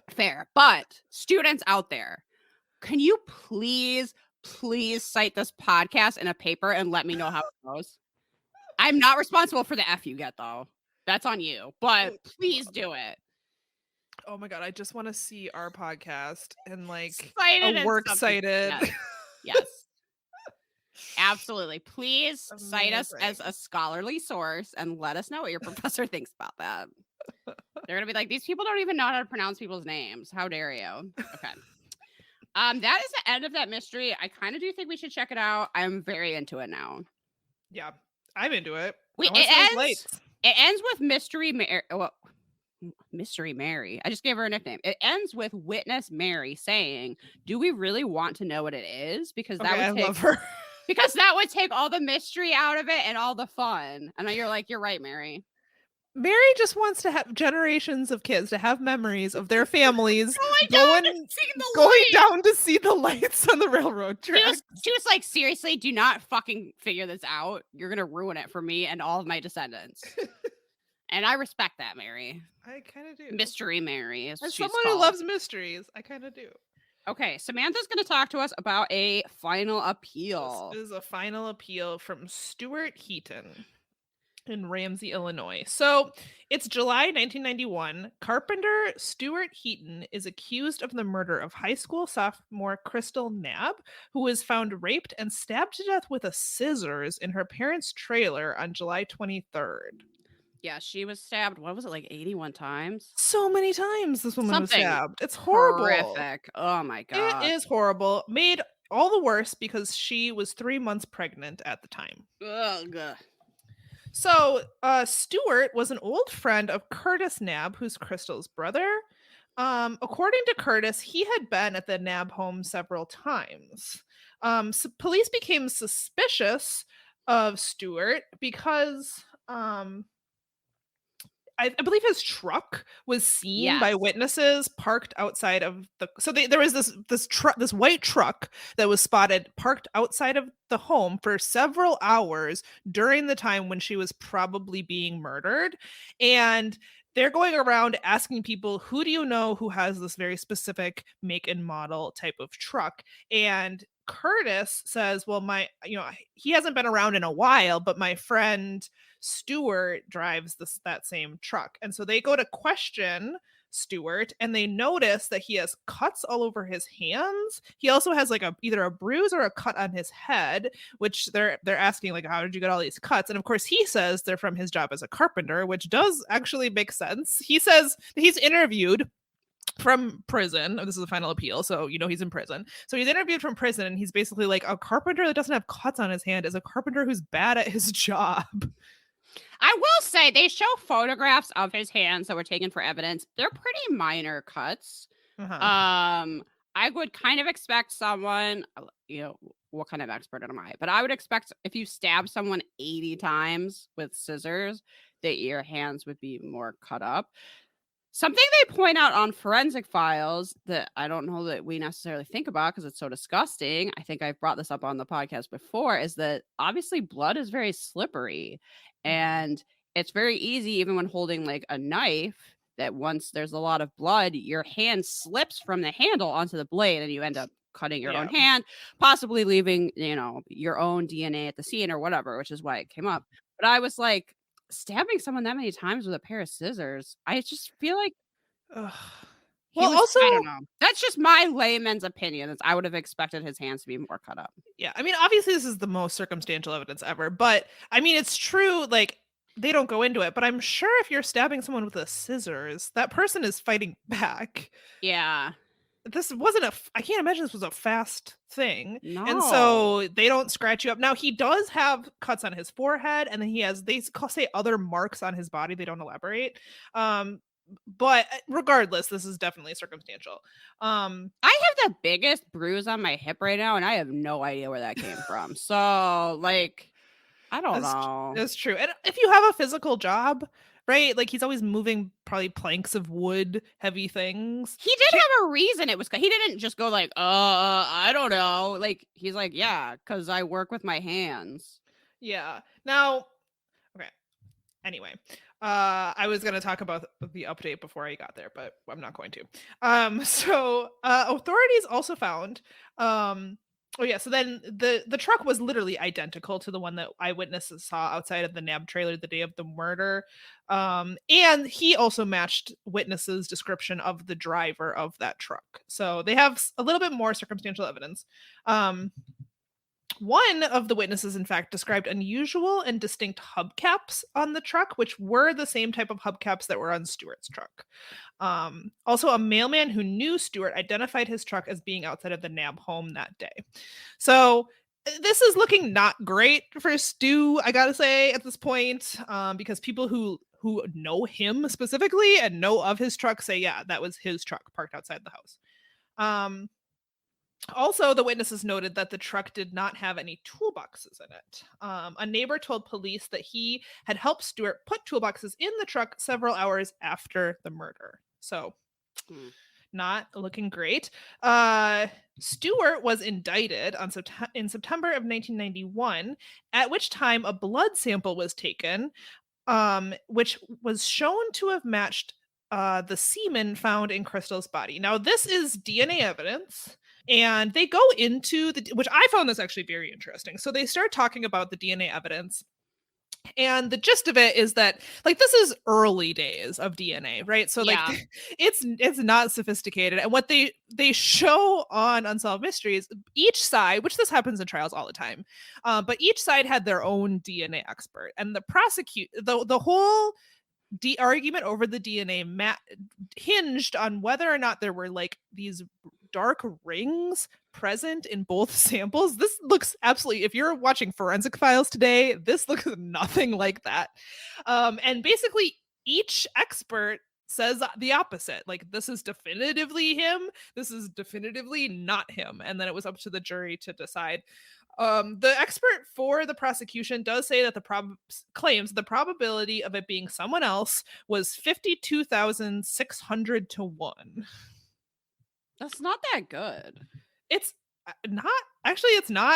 Fair. But students out there, can you please cite this podcast in a paper and let me know how it goes? I'm not responsible for the F you get, though. That's on you, but please do it. Oh my God, I just want to see our podcast and like cited a work cited. Yes. Absolutely. Please cite us as a scholarly source and let us know what your professor thinks about that. They're going to be like, these people don't even know how to pronounce people's names. How dare you? Okay. That is the end of that mystery. I kind of do think we should check it out. I'm very into it now. Yeah, I'm into it. It ends with Mystery Mary. Well, Mystery Mary. I just gave her a nickname. It ends with Witness Mary saying, "Do we really want to know what it is?" Because that would love her. Because that would take all the mystery out of it and all the fun. And you're like, you're right, Mary. Mary just wants to have generations of kids to have memories of their families going down to see the lights on the railroad tracks. She was like, seriously, do not fucking figure this out. You're going to ruin it for me and all of my descendants. And I respect that, Mary. I kind of do. Mystery Mary. As someone who loves mysteries, I kind of do. Okay, Samantha's going to talk to us about a final appeal. This is a final appeal from Stuart Heaton in Ramsey, Illinois. So it's July 1991. Carpenter Stuart Heaton is accused of the murder of high school sophomore Crystal Knapp, who was found raped and stabbed to death with a scissors in her parents' trailer on July 23rd. Yeah, she was stabbed. What was it, like 81 times? So many times this woman was stabbed. It's horrible. Horrific. Oh my God. It is horrible. Made all the worse because she was 3 months pregnant at the time. Ugh. So Stuart was an old friend of Curtis Knapp, who's Crystal's brother. According to Curtis, he had been at the Knapp home several times. So police became suspicious of Stuart because I believe his truck was seen by witnesses parked outside of the. So there was this white truck that was spotted parked outside of the home for several hours during the time when she was probably being murdered, and they're going around asking people, who do you know who has this very specific make and model type of truck? And Curtis says, well, he hasn't been around in a while, but my friend Stuart drives that same truck. And so they go to question Stuart and they notice that he has cuts all over his hands. He also has like either a bruise or a cut on his head, which they're asking, like, how did you get all these cuts? And of course he says they're from his job as a carpenter, which does actually make sense. He says he's interviewed from prison. This is the final appeal, so he's in prison. So he's interviewed from prison, and he's basically like, a carpenter that doesn't have cuts on his hand is a carpenter who's bad at his job. I will say they show photographs of his hands that were taken for evidence. They're pretty minor cuts. I would kind of expect someone, what kind of expert am I? But I would expect if you stab someone 80 times with scissors, that your hands would be more cut up. Something they point out on Forensic Files that I don't know that we necessarily think about because it's so disgusting. I think I've brought this up on the podcast before, is that obviously blood is very slippery and it's very easy, even when holding like a knife, that once there's a lot of blood, your hand slips from the handle onto the blade and you end up cutting your own hand, possibly leaving, your own DNA at the scene or whatever, which is why it came up. But I was like, stabbing someone that many times with a pair of scissors, I just feel like I don't know. That's just my layman's opinion. I would have expected his hands to be more cut up. Yeah, I mean, obviously this is the most circumstantial evidence ever, but I mean, it's true, like, they don't go into it, but I'm sure if you're stabbing someone with a scissors, that person is fighting back. Yeah. This wasn't I can't imagine this was a fast thing. No. And so they don't scratch you up. Now, he does have cuts on his forehead, and then they say other marks on his body. They don't elaborate. But regardless, this is definitely circumstantial. I have the biggest bruise on my hip right now, and I have no idea where that came from. So, like, I don't know. That's true. And if you have a physical job, right? Like he's always moving probably planks of wood, heavy things. He did have a reason it was. He didn't just go like, I don't know. Like he's like, yeah, because I work with my hands. Yeah. Now, okay. Anyway, I was going to talk about the update before I got there, but I'm not going to. So authorities also found, oh yeah, so then the truck was literally identical to the one that eyewitnesses saw outside of the NAB trailer the day of the murder. And he also matched witnesses' description of the driver of that truck. So they have a little bit more circumstantial evidence. One of the witnesses, in fact, described unusual and distinct hubcaps on the truck, which were the same type of hubcaps that were on Stewart's truck. Also, a mailman who knew Stewart identified his truck as being outside of the NAB home that day. So this is looking not great for Stu, I gotta say, at this point, because people who know him specifically and know of his truck say, yeah, that was his truck parked outside the house. Also, the witnesses noted that the truck did not have any toolboxes in it. A neighbor told police that he had helped Stewart put toolboxes in the truck several hours after the murder. So, not looking great. Stewart was indicted in September of 1991, at which time a blood sample was taken, which was shown to have matched the semen found in Crystal's body. Now, this is DNA evidence. And they go into which I found this actually very interesting. So they start talking about the DNA evidence. And the gist of it is that, like, this is early days of DNA, right? So like it's not sophisticated. And what they show on Unsolved Mysteries, each side, which this happens in trials all the time, but each side had their own DNA expert. And the whole argument over the DNA hinged on whether or not there were like these dark rings present in both samples. This looks absolutely, if you're watching Forensic Files today, this looks nothing like that. And basically each expert says the opposite. Like, this is definitively him, this is definitively not him. And then it was up to the jury to decide. The expert for the prosecution does say that claims the probability of it being someone else was 52,600 to 1. That's not that good. It's not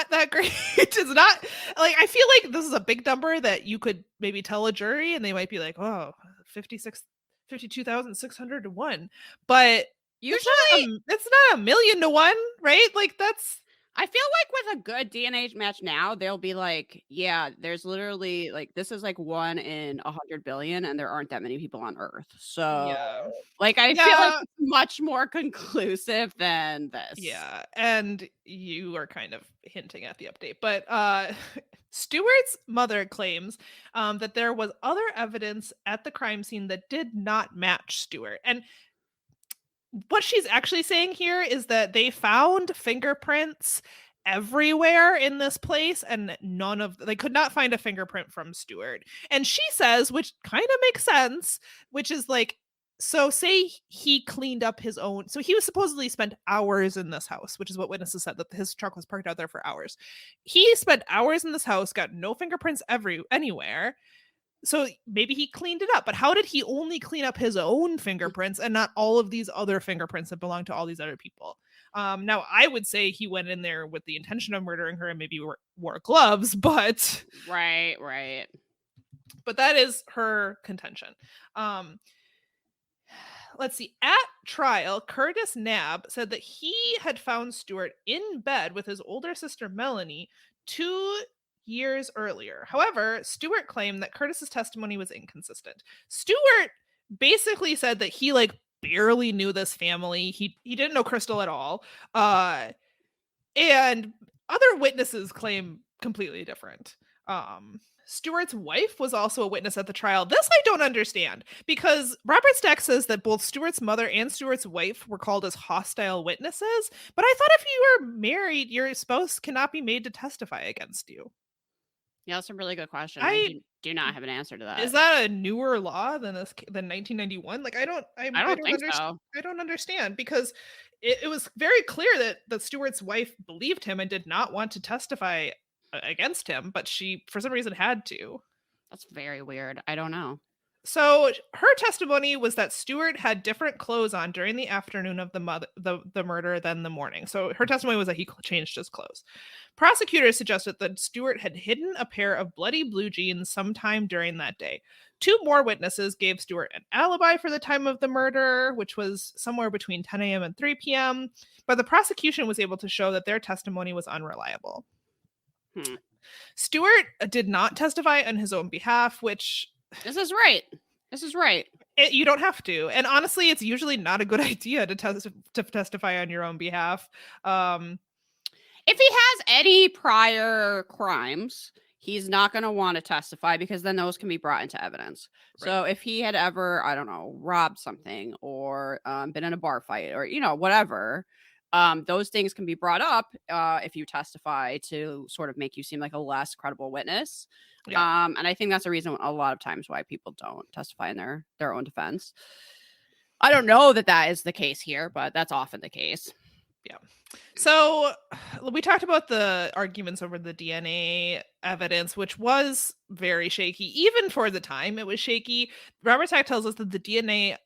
that great. It's not, like, I feel like this is a big number that you could maybe tell a jury and they might be like, oh, 52,600 to 1. But usually it's not 1,000,000 to 1, right? Like, that's, I feel like with a good DNA match now, they'll be like, yeah, there's literally like, this is like 1 in 100 billion and there aren't that many people on Earth. So like, I feel like it's much more conclusive than this. Yeah. And you are kind of hinting at the update, but Stewart's mother claims that there was other evidence at the crime scene that did not match Stewart. And what she's actually saying here is that they found fingerprints everywhere in this place and they could not find a fingerprint from Stewart. And she says, which kind of makes sense, which is like, so say he cleaned up his own. So he was supposedly spent hours in this house, which is what witnesses said, that his truck was parked out there for hours. He spent hours in this house, got no fingerprints anywhere. So maybe he cleaned it up, but how did he only clean up his own fingerprints and not all of these other fingerprints that belong to all these other people? Now, I would say he went in there with the intention of murdering her and maybe wore gloves, but... Right. But that is her contention. Let's see. At trial, Curtis Knabb said that he had found Stewart in bed with his older sister, Melanie, 2 years earlier. However, Stewart claimed that Curtis's testimony was inconsistent. Stewart basically said that he like barely knew this family. He didn't know Crystal at all. And other witnesses claim completely different. Stewart's wife was also a witness at the trial. This I don't understand, because Robert Stack says that both Stewart's mother and Stewart's wife were called as hostile witnesses. But I thought if you were married, your spouse cannot be made to testify against you. Yeah, that's a really good question. I do not have an answer to that. Is that a newer law than 1991? Like, I don't think so. I don't understand, because it was very clear that Stewart's wife believed him and did not want to testify against him, but she for some reason had to. That's very weird. I don't know. So her testimony was that Stewart had different clothes on during the afternoon of the murder than the morning. So her testimony was that he changed his clothes. Prosecutors suggested that Stewart had hidden a pair of bloody blue jeans sometime during that day. 2 more witnesses gave Stewart an alibi for the time of the murder, which was somewhere between 10 a.m. and 3 p.m., but the prosecution was able to show that their testimony was unreliable. Stewart did not testify on his own behalf, which... This is right. You don't have to. And honestly, it's usually not a good idea to testify on your own behalf. If he has any prior crimes, he's not going to want to testify because then those can be brought into evidence. Right. So if he had ever, I don't know, robbed something or been in a bar fight or, whatever, those things can be brought up if you testify to sort of make you seem like a less credible witness. Yeah. And I think that's a reason a lot of times why people don't testify in their own defense. I don't know that is the case here, but that's often the case. Yeah. So we talked about the arguments over the DNA evidence, which was very shaky. Even for the time, it was shaky. Robert Stack tells us that the DNA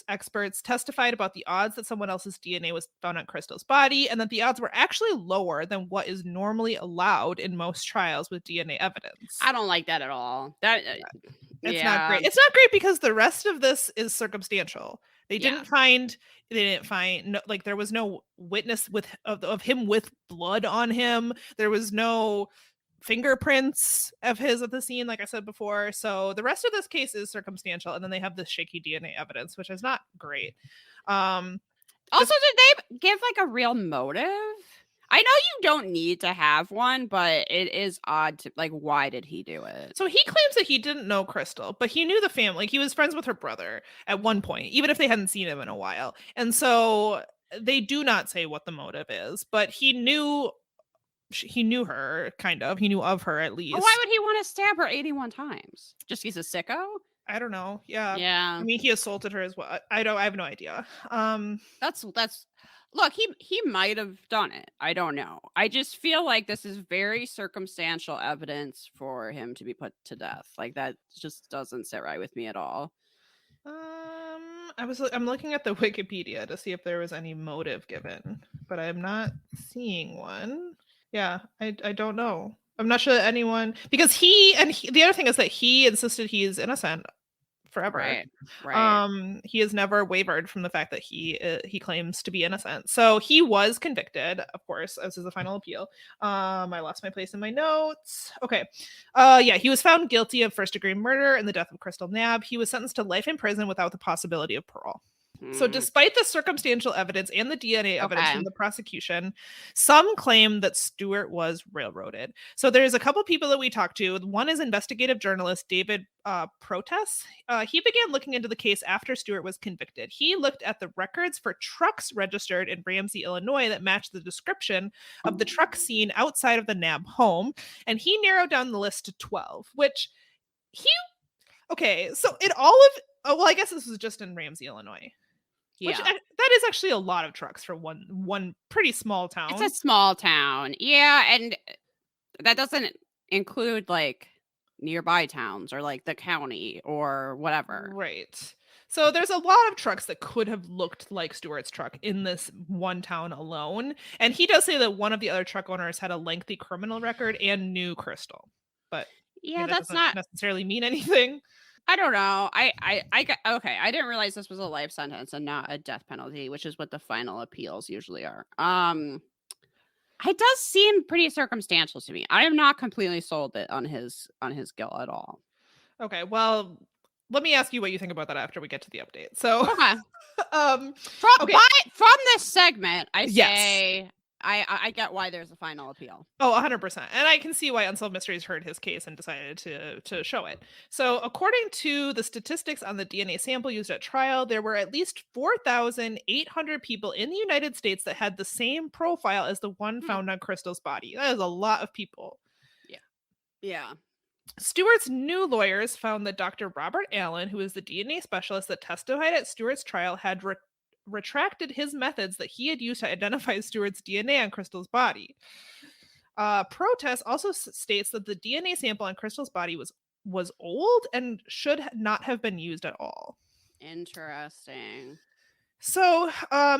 experts testified about the odds that someone else's DNA was found on Crystal's body, and that the odds were actually lower than what is normally allowed in most trials with DNA evidence. I don't like that at all. It's not great. It's not great because the rest of this is circumstantial. They didn't find there was no witness of him with blood on him. There was no fingerprints of his at the scene, like I said before. So the rest of this case is circumstantial, and then they have this shaky DNA evidence, which is not great. Also, did they give like a real motive? I know you don't need to have one, but it is odd to why did he do it? So he claims that he didn't know Crystal, but he knew the family. He was friends with her brother at one point, even if they hadn't seen him in a while. And so they do not say what the motive is, but he knew her, kind of. He knew of her at least. Why would he want to stab her 81 times? Just he's a sicko? I don't know. Yeah. Yeah. I mean, he assaulted her as well. I have no idea. That's look, he might have done it. I don't know. I just feel like this is very circumstantial evidence for him to be put to death. Like that just doesn't sit right with me at all. I'm looking at the Wikipedia to see if there was any motive given, but I'm not seeing one. Yeah, I don't know. I'm not sure that anyone, because the other thing is that he insisted he's innocent forever. Right. He has never wavered from the fact that he claims to be innocent. So he was convicted, of course, as is the final appeal. I lost my place in my notes. Okay. He was found guilty of first-degree murder and the death of Crystal Knabb. He was sentenced to life in prison without the possibility of parole. So despite the circumstantial evidence and the DNA evidence from the prosecution, some claim that Stewart was railroaded. So there's a couple people that we talked to. One is investigative journalist David Protes. He began looking into the case after Stewart was convicted. He looked at the records for trucks registered in Ramsey, Illinois that matched the description of the truck seen outside of the Knabb home. And he narrowed down the list to 12, which so in all of, I guess this was just in Ramsey, Illinois. Yeah. That is actually a lot of trucks for one pretty small town. It's a small town. Yeah, and that doesn't include nearby towns or the county or whatever. Right. So there's a lot of trucks that could have looked like Stewart's truck in this one town alone. And he does say that one of the other truck owners had a lengthy criminal record and knew Crystal. But yeah, that that's not necessarily mean anything. I don't know. Okay. I didn't realize this was a life sentence and not a death penalty, which is what the final appeals usually are. It does seem pretty circumstantial to me. I am not completely sold on his guilt at all. Okay, well, let me ask you what you think about that after we get to the update. So, from this segment, I say I get why there's a final appeal. Oh, 100%. And I can see why Unsolved Mysteries heard his case and decided to show it. So according to the statistics on the DNA sample used at trial, there were at least 4,800 people in the United States that had the same profile as the one found on Crystal's body. That is a lot of people. Yeah. Stewart's new lawyers found that Dr. Robert Allen, who is the DNA specialist that testified at Stewart's trial, had retracted his methods that he had used to identify Stewart's DNA on Crystal's body. Protest also states that the DNA sample on Crystal's body was was old and should not have been used at all. Interesting. So,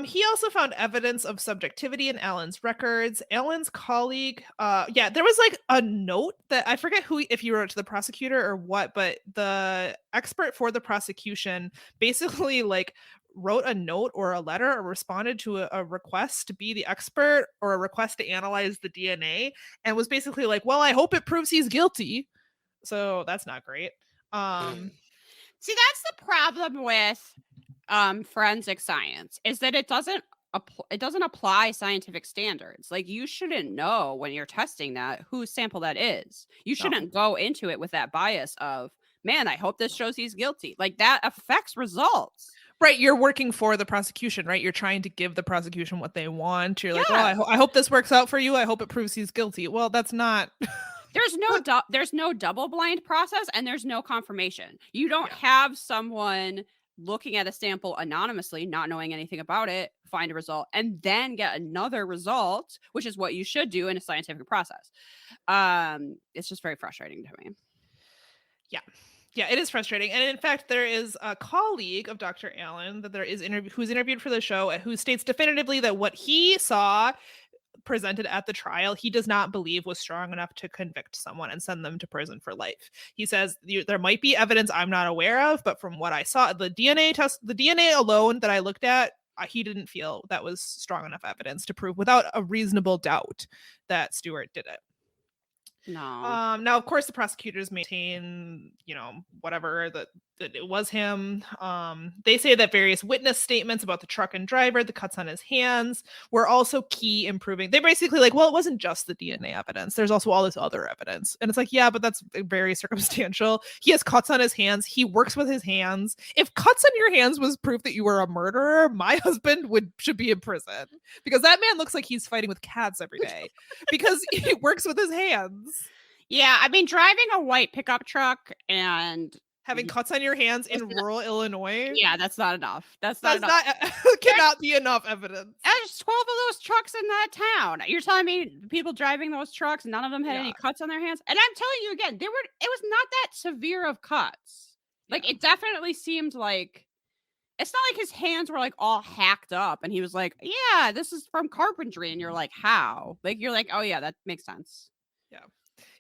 he also found evidence of subjectivity in Allen's records. Allen's colleague, there was like a note that I forget if you wrote to the prosecutor or what, but the expert for the prosecution basically like wrote a note or a letter or responded to a request to be the expert or a request to analyze the DNA and was basically like, well, I hope it proves he's guilty. So that's not great. See, that's the problem with forensic science, is that it doesn't apply scientific standards. Like, you shouldn't know when you're testing that whose sample that is. You shouldn't go into it with that bias of, man, I hope this shows he's guilty. Like, that affects results. Right, you're working for the prosecution, right? You're trying to give the prosecution what they want. You're like, Yeah. oh, I hope this works out for you. I hope it proves he's guilty. Well, that's not. There's no double blind process, and there's no confirmation. You don't have someone looking at a sample anonymously, not knowing anything about it, find a result, and then get another result, which is what you should do in a scientific process. It's just very frustrating to me. Yeah, it is frustrating. And in fact, there is a colleague of Dr. Allen that who's interviewed for the show who states definitively that what he saw presented at the trial, he does not believe was strong enough to convict someone and send them to prison for life. He says there might be evidence I'm not aware of, but from what I saw, the DNA alone that I looked at, he didn't feel that was strong enough evidence to prove without a reasonable doubt that Stewart did it. No. Now, of course, the prosecutors maintain, whatever that it was him. They say that various witness statements about the truck and driver, the cuts on his hands, were also key in proving. They basically like, well, it wasn't just the DNA evidence. There's also all this other evidence, and it's like, yeah, but that's very circumstantial. He has cuts on his hands. He works with his hands. If cuts on your hands was proof that you were a murderer, my husband should be in prison, because that man looks like he's fighting with cats every day because he works with his hands. Yeah, I mean, driving a white pickup truck and having cuts on your hands in rural Illinois. Yeah, that's not enough. That's not cannot be enough evidence. There's 12 of those trucks in that town. You're telling me people driving those trucks, none of them had any cuts on their hands? And I'm telling you again, it was not that severe of cuts. Like, it definitely seemed like, it's not like his hands were like all hacked up and he was like, yeah, this is from carpentry. And you're like, how? Like, you're like, oh yeah, that makes sense. Yeah.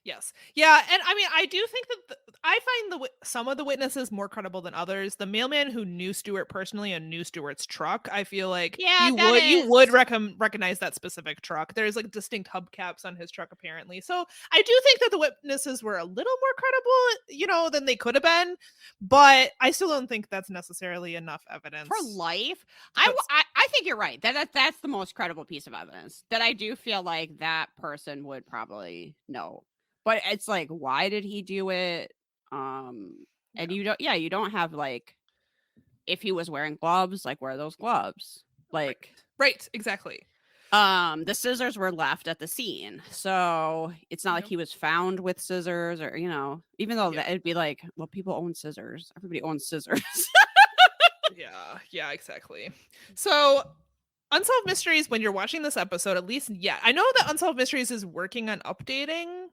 Yes. Yeah. And I mean, I do think that I find some of the witnesses more credible than others. The mailman who knew Stewart personally and knew Stewart's truck, I feel like you would recognize that specific truck. There's like distinct hubcaps on his truck, apparently. So I do think that the witnesses were a little more credible, than they could have been. But I still don't think that's necessarily enough evidence. For life? I think you're right. That's the most credible piece of evidence. That I do feel like that person would probably know. But it's like, why did he do it? And you don't have like, if he was wearing gloves, like, where are those gloves? Like, right, exactly. The scissors were left at the scene, so it's not like he was found with scissors, or even though it'd be like, well, people own scissors. Everybody owns scissors. Yeah, exactly. So Unsolved Mysteries, when you're watching this episode, at least, I know that Unsolved Mysteries is working on updating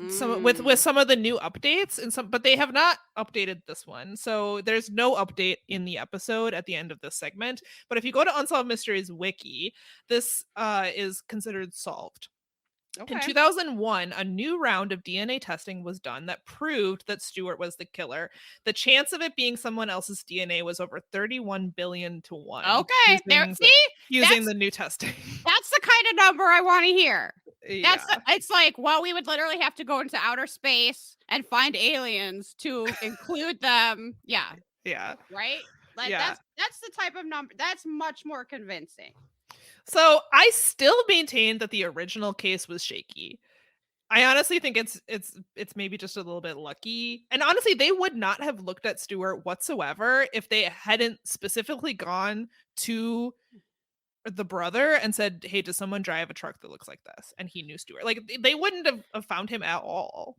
some with some of the new updates but they have not updated this one, so there's no update in the episode at the end of this segment. But if you go to Unsolved Mysteries wiki, this is considered solved. Okay. In 2001, a new round of DNA testing was done that proved that Stewart was the killer. The chance of it being someone else's DNA was over 31 billion to 1. Okay, using the new testing. That's the kind of number I want to hear. It's like, well, we would literally have to go into outer space and find aliens to include them. Yeah. Right? Like, that's the type of number that's much more convincing. So I still maintain that the original case was shaky. I honestly think it's maybe just a little bit lucky. And honestly, they would not have looked at Stewart whatsoever if they hadn't specifically gone to the brother and said, hey, does someone drive a truck that looks like this? And he knew Stewart. Like, they wouldn't have found him at all.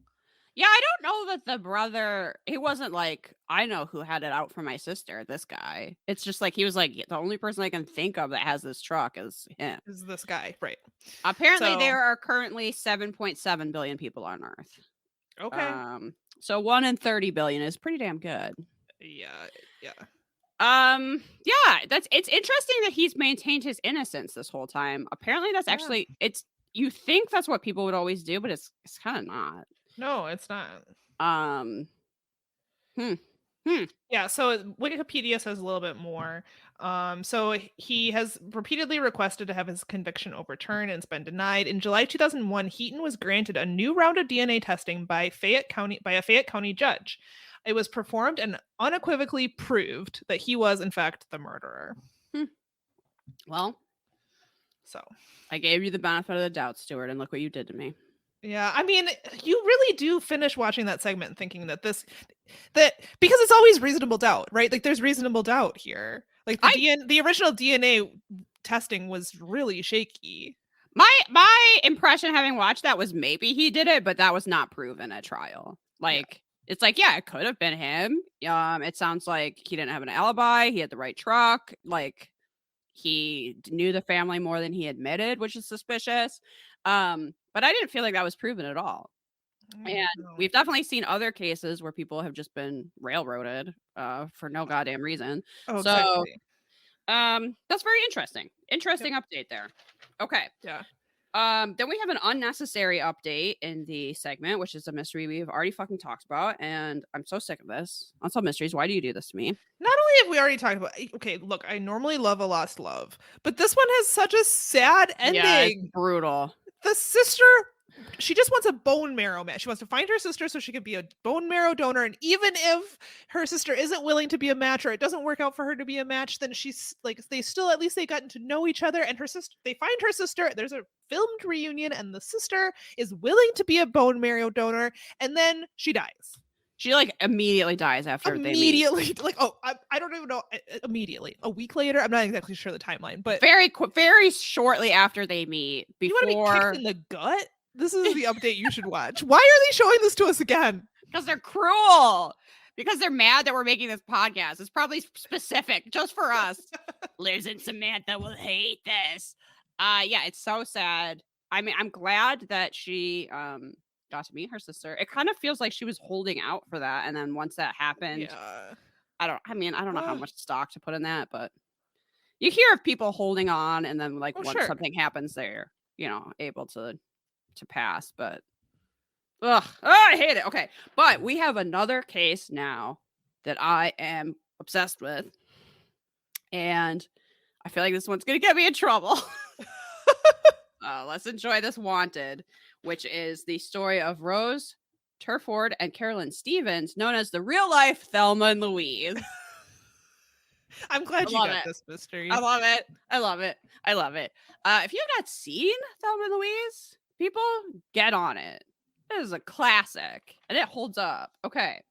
Yeah, I don't know that the brother, he wasn't like, I know who had it out for my sister, this guy. It's just like, he was like, the only person I can think of that has this truck is him. Is this guy, right? Apparently, there are currently 7.7 billion people on Earth. Okay. So 1 in 30 billion is pretty damn good. Yeah. Yeah, it's interesting that he's maintained his innocence this whole time. Apparently that's actually you think that's what people would always do, but it's kind of not. No, it's not. Yeah, so Wikipedia says a little bit more. So he has repeatedly requested to have his conviction overturned and it's been denied. In July 2001, Heaton was granted a new round of DNA testing by a Fayette County judge. It was performed and unequivocally proved that he was in fact the murderer. Well, so I gave you the benefit of the doubt, Stuart, and look what you did to me. Yeah, I mean, you really do finish watching that segment thinking that because it's always reasonable doubt, right? Like there's reasonable doubt here. Like the original DNA testing was really shaky. My impression having watched that was maybe he did it, but that was not proven at trial. Like it's like, yeah, it could have been him. It sounds like he didn't have an alibi. He had the right truck. Like he knew the family more than he admitted, which is suspicious. But I didn't feel like that was proven at all. And we've definitely seen other cases where people have just been railroaded for no goddamn reason. Oh, so exactly. That's very interesting. Interesting update there. Okay. Yeah. Then we have an unnecessary update in the segment, which is a mystery we've already fucking talked about, and I'm so sick of this. Unsolved Mysteries, why do you do this to me? Not only have we already talked about, okay, look, I normally love a lost love, but this one has such a sad ending. Yeah, it's brutal. The sister, she just wants a bone marrow match. She wants to find her sister so she could be a bone marrow donor. And even if her sister isn't willing to be a match, or it doesn't work out for her to be a match, then she's like, they gotten to know each other. And her sister, they find her sister. There's a filmed reunion, and the sister is willing to be a bone marrow donor. And then she dies. She like immediately dies after they meet. Like, oh, I don't even know. Immediately, a week later. I'm not exactly sure the timeline, but very shortly after they meet. Before you want to be kicked in the gut. This is the update you should watch. Why are they showing this to us again? Because they're cruel. Because they're mad that we're making this podcast. It's probably specific just for us. Liz and Samantha will hate this. Yeah, it's so sad. I mean, I'm glad that she got to meet her sister. It kind of feels like she was holding out for that, and then once that happened, I don't know how much stock to put in that, but you hear of people holding on, and then like once something happens, they're able to pass. But I hate it. Okay, but we have another case now that I am obsessed with, and I feel like this one's gonna get me in trouble. Let's enjoy this wanted, which is the story of Rose Turford and Carolyn Stevens, known as the real life Thelma and Louise. I'm glad you got this mystery. I love it. If you've not seen Thelma and Louise, people, get on it. It is a classic, and it holds up. Okay.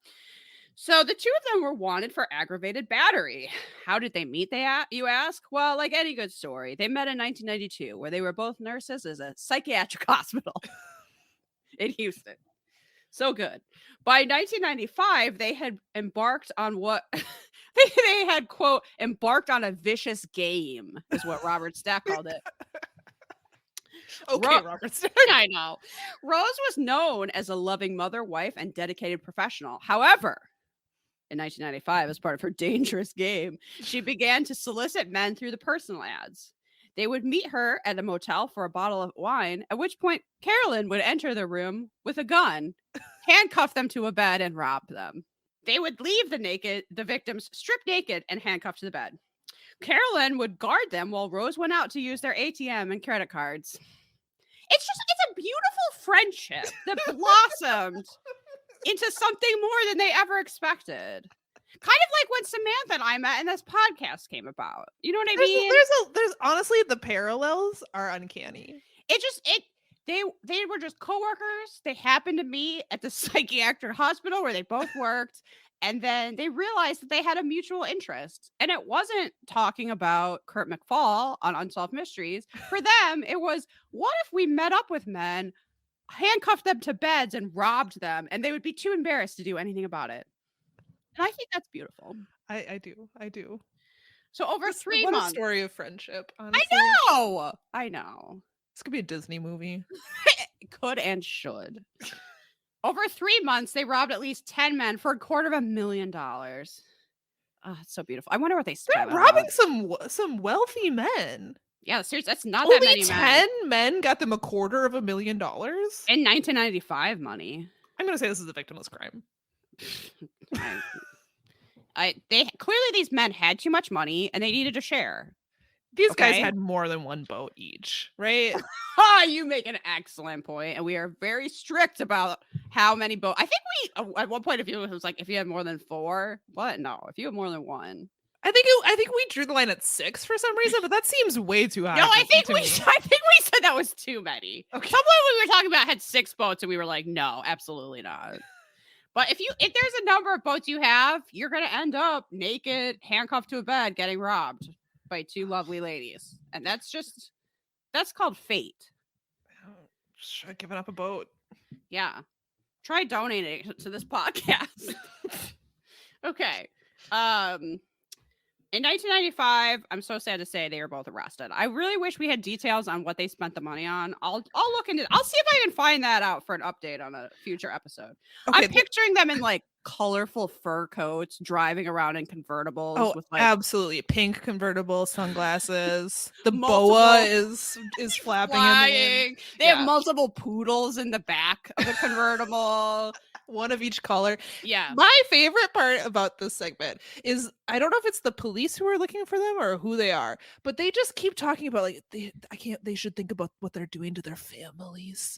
So the two of them were wanted for aggravated battery. How did they meet, you ask? Well, like any good story, they met in 1992, where they were both nurses at a psychiatric hospital in Houston. So good. By 1995, they had embarked on what they had, quote, embarked on a vicious game, is what Robert Stack called it. Okay, Robert Stack. I know. Rose was known as a loving mother, wife, and dedicated professional. However, in 1995, as part of her dangerous game, she began to solicit men through the personal ads. They would meet her at a motel for a bottle of wine, at which point Carolyn would enter the room with a gun, handcuff them to a bed, and rob them. They would leave the victims stripped naked and handcuffed to the bed. Carolyn would guard them while Rose went out to use their ATM and credit cards. It's a beautiful friendship that blossomed into something more than they ever expected. Kind of like when Samantha and I met and this podcast came about. You know what I mean? There's honestly, the parallels are uncanny. They were just coworkers. They happened to meet at the psychiatric hospital where they both worked. And then they realized that they had a mutual interest. And it wasn't talking about Kurt McFall on Unsolved Mysteries. For them, it was, what if we met up with men, handcuffed them to beds, and robbed them, and they would be too embarrassed to do anything about it? And I think that's beautiful. I do. So over 3 months. What a story of friendship, honestly. I know. This could be a Disney movie. It could and should. Over 3 months, they robbed at least 10 men for $250,000. Oh, it's so beautiful. I wonder what they spent They're on robbing that. some wealthy men. Yeah, seriously, that's not that Only many 10 men. men got them $250,000? In 1995 money. I'm going to say this is a victimless crime. They clearly, these men had too much money and they needed to share. These guys had more than one boat each, right? You make an excellent point, and we are very strict about how many boats. I think we at one point, if it was like if you had more than 4, what? No, if you have more than 1. I think we drew the line at 6 for some reason, but that seems way too high. No, I think we said that was too many. Okay. Someone we were talking about had 6 boats, and we were like, no, absolutely not. But if there's a number of boats you have, you're gonna end up naked, handcuffed to a bed, getting robbed by 2 lovely ladies, and that's called fate. Should have given up a boat. Yeah, try donating to this podcast. Okay. In 1995, I'm so sad to say they were both arrested. I really wish we had details on what they spent the money on. I'll look into it. I'll see if I can find that out for an update on a future episode. Okay, I'm picturing them in like colorful fur coats, driving around in convertibles with like absolutely pink convertible sunglasses. The boa is flapping in the They have multiple poodles in the back of the convertible. One of each color. Yeah. My favorite part about this segment is I don't know if it's the police who are looking for them or who they are, but they just keep talking about like they should think about what they're doing to their families.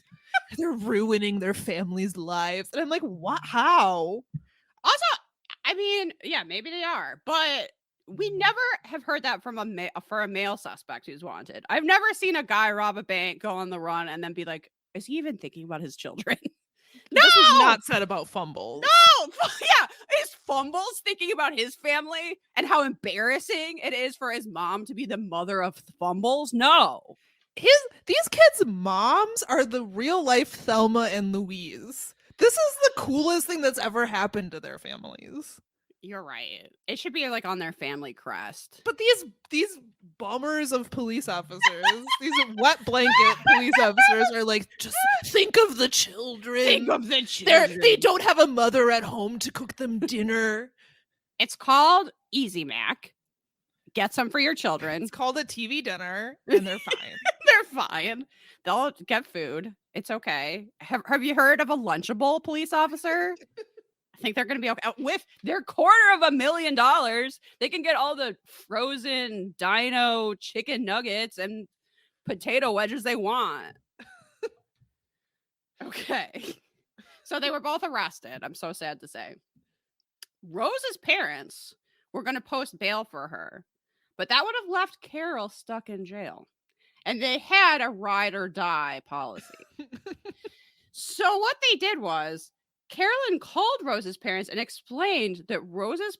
They're ruining their families' lives. And I'm like, what? How? Also, I mean, yeah, maybe they are, but we never have heard that from a male suspect who's wanted. I've never seen a guy rob a bank, go on the run, and then be like, is he even thinking about his children? No! This was not said about Fumbles. No! Yeah, is Fumbles thinking about his family and how embarrassing it is for his mom to be the mother of Fumbles? No. These kids' moms are the real life Thelma and Louise. This is the coolest thing that's ever happened to their families. You're right. It should be like on their family crest. But these bummers of police officers, these wet blanket police officers are like, just think of the children. Think of the children. They don't have a mother at home to cook them dinner. It's called Easy Mac. Get some for your children. It's called a TV dinner, and they're fine. They're fine. They'll get food. It's okay. Have you heard of a Lunchable police officer? I think they're going to be okay. With their $250,000, they can get all the frozen dino chicken nuggets and potato wedges they want. Okay. So they were both arrested. I'm so sad to say. Rose's parents were going to post bail for her, but that would have left Carol stuck in jail. And they had a ride or die policy. So what they did was Carolyn called Rose's parents and explained that Rose's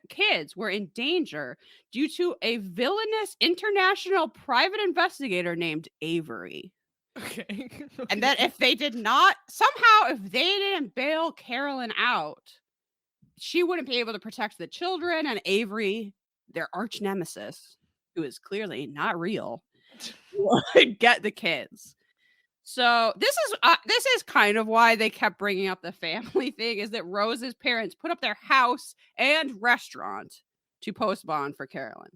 kids were in danger due to a villainous international private investigator named Avery. Okay. And that if they didn't bail Carolyn out, she wouldn't be able to protect the children, and Avery, their arch nemesis, who is clearly not real, would get the kids. So this is kind of why they kept bringing up the family thing, is that Rose's parents put up their house and restaurant to post bond for Carolyn.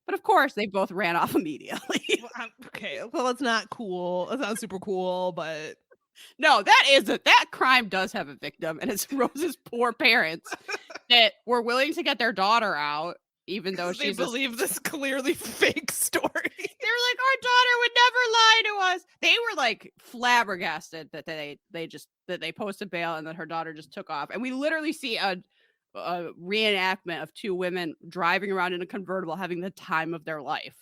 But of course, they both ran off immediately. Okay, well, it's not cool. It's not super cool, but no, that crime does have a victim, and it's Rose's poor parents that were willing to get their daughter out, even though they believe this clearly fake story. They were like, our daughter would never lie to us. They were like flabbergasted that they posted bail and that her daughter just took off. And we literally see a reenactment of 2 women driving around in a convertible having the time of their life.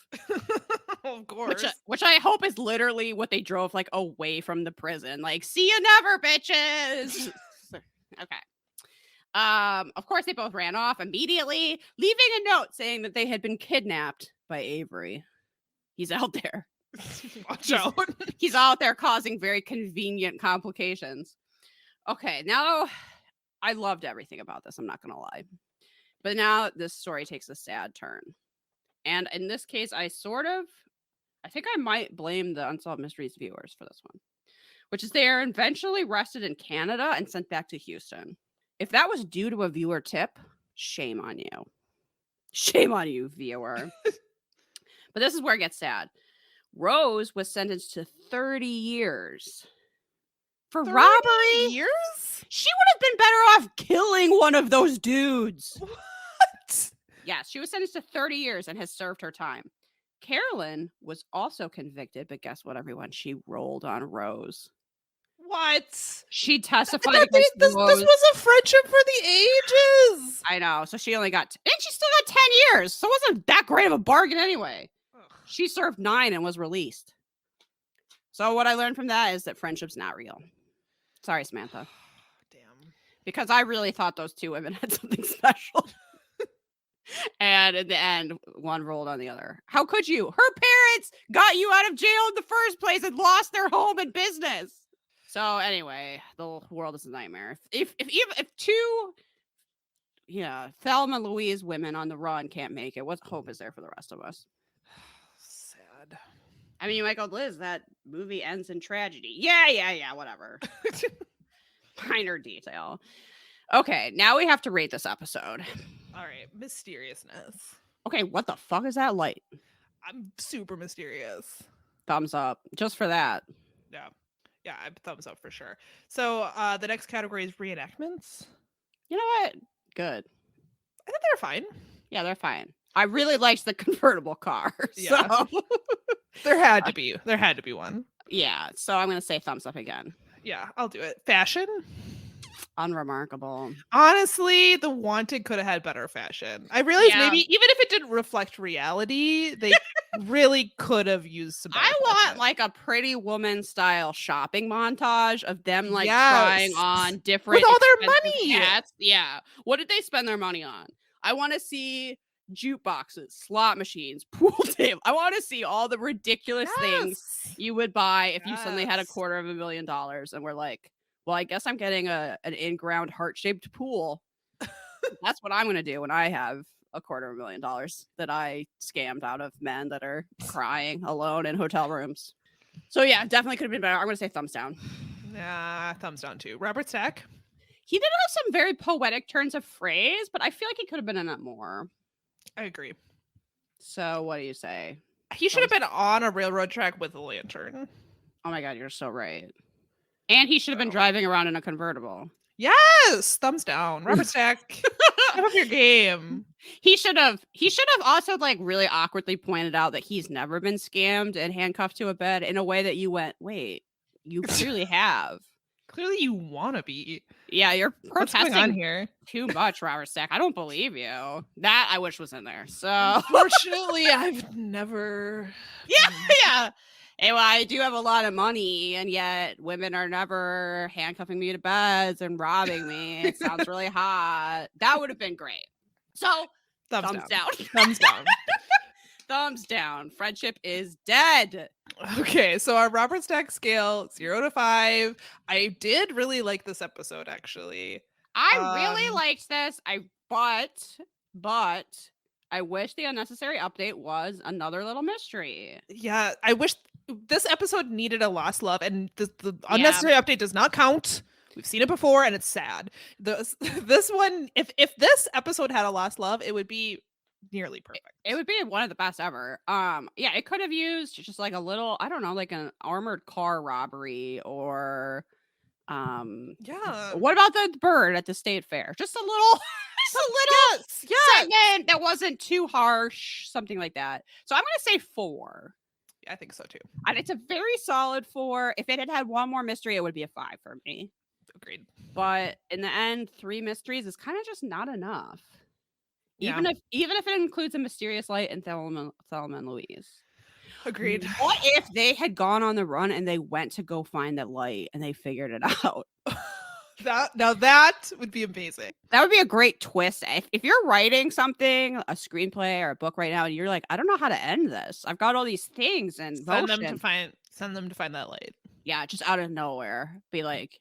Of course. Which I hope is literally what they drove like away from the prison. Like, see you never, bitches. Okay. Of course, they both ran off immediately, leaving a note saying that they had been kidnapped by Avery. He's out there. Watch out. He's out there causing very convenient complications. Okay, now I loved everything about this. I'm not going to lie. But now this story takes a sad turn. And in this case, I think I might blame the Unsolved Mysteries viewers for this one. which is they are eventually arrested in Canada and sent back to Houston. If that was due to a viewer tip, shame on you. Shame on you, viewer. But this is where it gets sad. Rose was sentenced to 30 years for 30 robbery. years? She would have been better off killing one of those dudes. What? Yeah, she was sentenced to 30 years and has served her time. Carolyn was also convicted, but guess what, everyone? She rolled on Rose. What? She testified against this Rose. was a friendship for the ages. I know. So she only got, and she still got 10 years. So it wasn't that great of a bargain anyway. Ugh. She served 9 and was released. So what I learned from that is that friendship's not real. Sorry, Samantha. Damn. Because I really thought those two women had something special. And in the end, one rolled on the other. How could you? Her parents got you out of jail in the first place and lost their home and business. So anyway, the world is a nightmare. If two, Thelma and Louise women on the run can't make it, what hope is there for the rest of us? Sad. I mean, you might go, Liz, that movie ends in tragedy. Yeah, whatever. Minor detail. Okay, now we have to rate this episode. All right, mysteriousness. Okay, what the fuck is that light? I'm super mysterious. Thumbs up, just for that. Yeah, thumbs up for sure. So the next category is reenactments. You know what? Good. I think they're fine. Yeah, they're fine. I really liked the convertible car. Yeah. So. There had to be one. Yeah, so I'm gonna say thumbs up again. Yeah, I'll do it. Fashion. Unremarkable. Honestly, The Wanted could have had better fashion. I realized maybe even if it didn't reflect reality, they really could have used some better want like a Pretty Woman style shopping montage of them like trying on different with all their money. Hats. Yeah. What did they spend their money on? I want to see jukeboxes, slot machines, pool table. I want to see all the ridiculous things you would buy if you suddenly had $250,000 and we're like, well, I guess I'm getting an in-ground heart-shaped pool. That's what I'm going to do when I have $250,000 that I scammed out of men that are crying alone in hotel rooms. So yeah, definitely could have been better. I'm going to say thumbs down. Yeah, thumbs down too. Robert Stack. He did have some very poetic turns of phrase, but I feel like he could have been in it more. I agree. So what do you say? He should have been on a railroad track with a lantern. Oh my God, you're so right. And he should have been driving around in a convertible. Yes, thumbs down. Robert Stack, step up your game. He should have also like really awkwardly pointed out that he's never been scammed and handcuffed to a bed in a way that you went, wait, you clearly have. Clearly you want to be. Yeah, you're protesting What's going on here? Too much, Robert Stack. I don't believe you. That I wish was in there. So unfortunately, I've never. Yeah. Hey, well, I do have a lot of money, and yet women are never handcuffing me to beds and robbing me. It sounds really hot. That would have been great. So, thumbs down. Thumbs down. Thumbs down. Friendship is dead. Okay, so our Robert Stack scale, 0 to 5. I did really like this episode, actually. I really liked this. But I wish the unnecessary update was another little mystery. Yeah, I wish this episode needed a lost love, and the unnecessary update does not count. We've seen it before, and it's sad. This one, if this episode had a lost love, it would be nearly perfect. It would be one of the best ever. Yeah, it could have used just like a little, I don't know, like an armored car robbery or what about the bird at the state fair? Just a little segment that wasn't too harsh, something like that. So I'm gonna say 4. Yeah, I think so too. And it's a very solid 4. If it had had one more mystery, it would be a 5 for me. Agreed. But in the end, 3 mysteries is kind of just not enough. Yeah. Even if it includes a mysterious light and Thelma and Louise. Agreed. What if they had gone on the run and they went to go find that light and they figured it out? That would be amazing. That would be a great twist. If you're writing something, a screenplay or a book right now, and you're like, I don't know how to end this. I've got all these things and send them to find that light. Yeah, just out of nowhere. Be like,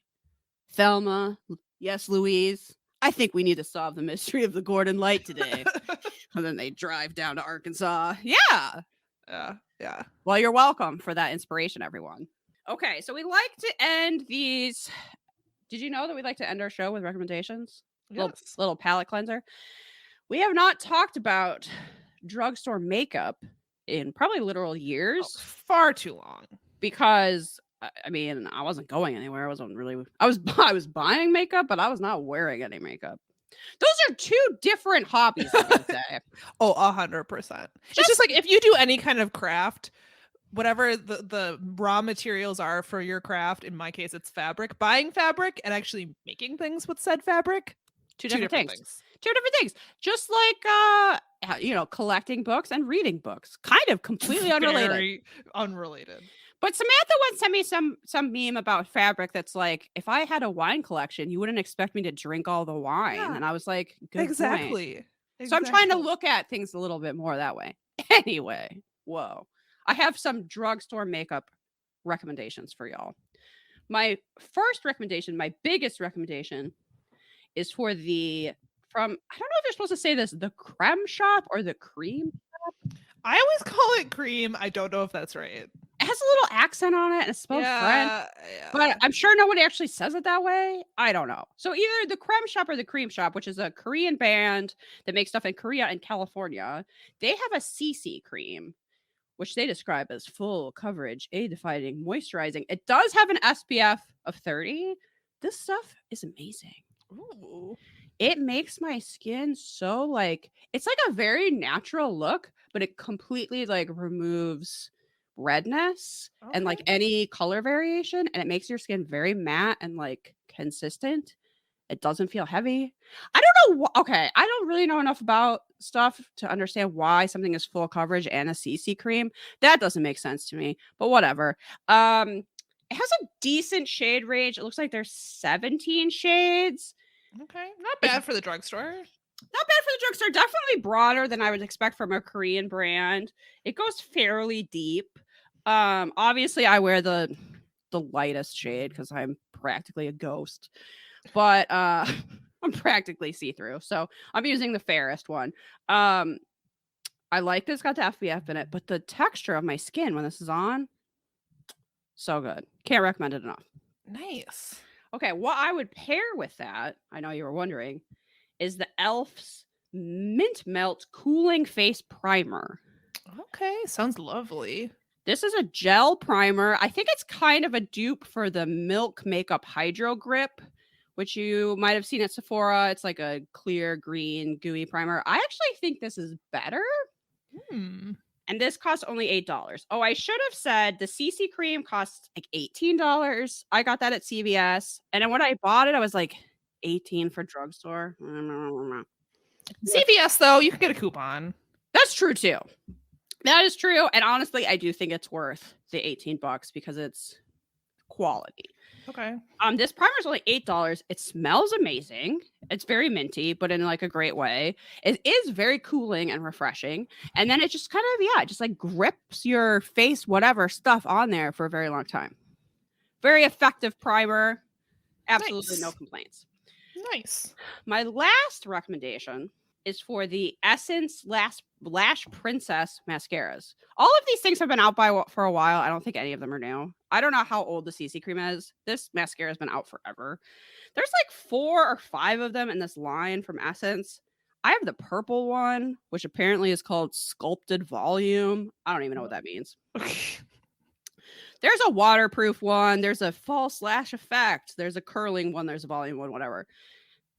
Thelma, yes, Louise, I think we need to solve the mystery of the Gordon light today. And then they drive down to Arkansas. Yeah. Yeah. Well, you're welcome for that inspiration, everyone. Okay, so we like to end these. Did you know that we like to end our show with recommendations? Yes. Little palate cleanser. We have not talked about drugstore makeup in probably literal years. Far too long. Because I mean, I wasn't going anywhere. I wasn't really. I was buying makeup, but I was not wearing any makeup. Those are two different hobbies, I would say. Oh, 100%. It's just like if you do any kind of craft, whatever the raw materials are for your craft, in my case, it's fabric. Buying fabric and actually making things with said fabric, two different things. Two different things. Just like collecting books and reading books, kind of completely unrelated. Very unrelated. But Samantha once sent me some meme about fabric that's like, if I had a wine collection, you wouldn't expect me to drink all the wine. Yeah. And I was like, good point. So I'm trying to look at things a little bit more that way. Anyway, whoa. I have some drugstore makeup recommendations for y'all. My first recommendation, my biggest recommendation, is from, I don't know if you're supposed to say this, the creme shop or the cream shop. I always call it cream. I don't know if that's right. It has a little accent on it and it's spelled French, but I'm sure nobody actually says it that way. I don't know. So either the creme shop or the cream shop, which is a Korean band that makes stuff in Korea and California, they have a CC cream, which they describe as full coverage, aid-defying, moisturizing. It does have an SPF of 30. This stuff is amazing. Ooh. It makes my skin so like, it's like a very natural look, but it completely like removes redness and like any color variation, and it makes your skin very matte and like consistent. It doesn't feel heavy. I don't know. I don't really know enough about stuff to understand why something is full coverage and a CC cream. That doesn't make sense to me, but whatever. It has a decent shade range. It looks like there's 17 shades. Okay, not bad for the drugstore. Not bad for the drugstore. Definitely broader than I would expect from a Korean brand. It goes fairly deep. Obviously I wear the lightest shade because I'm practically a ghost. But I'm practically see-through. So I'm using the fairest one. I like this, got the FPF in it, but the texture of my skin when this is on, so good. Can't recommend it enough. Nice. Okay, what I would pair with that, I know you were wondering, is the e.l.f.'s Mint Melt Cooling Face Primer. Okay, sounds lovely. This is a gel primer. I think it's kind of a dupe for the Milk Makeup Hydro Grip, which you might have seen at Sephora. It's like a clear green gooey primer. I actually think this is better. And this costs only $8. Oh, I should have said the CC cream costs like $18. I got that at CVS. And then when I bought it, I was like, 18 for drugstore. CVS, though, you can get a coupon. That's true, too. That is true. And honestly, I do think it's worth the $18 because it's quality. Okay. This primer is only $8. It smells amazing. It's very minty, but in like a great way. It is very cooling and refreshing. And then it just kind of, just like grips your face, whatever stuff on there for a very long time. Very effective primer. Absolutely no complaints. Nice. My last recommendation is for the Essence Lash Princess mascaras. All of these things have been out for a while. I don't think any of them are new. I don't know how old the CC cream is. This mascara has been out forever. There's like 4 or 5 of them in this line from Essence. I have the purple one, which apparently is called Sculpted Volume. I don't even know what that means. There's a waterproof one. There's a false lash effect. There's a curling one. There's a volume one, whatever.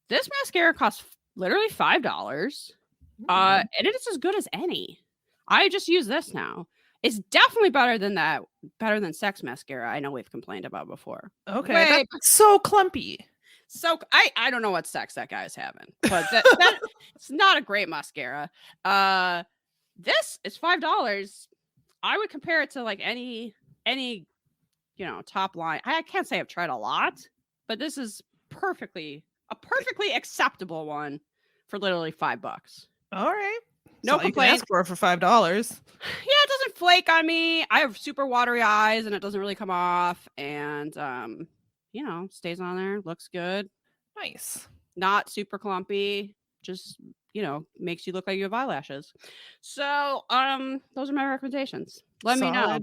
This mascara costs literally $5. And it is as good as any. I just use this now. It's definitely better than Sex mascara. I know we've complained about before. Okay, that's so clumpy. So I don't know what sex that guy's having, but that it's not a great mascara. This is $5. I would compare it to like any top line. I can't say I've tried a lot, but this is a perfectly acceptable one for literally $5. All right. No complaints. Ask for $5. Yeah, it doesn't flake on me. I have super watery eyes and it doesn't really come off. And stays on there, looks good. Nice. Not super clumpy. Just, makes you look like you have eyelashes. So those are my recommendations. Let me know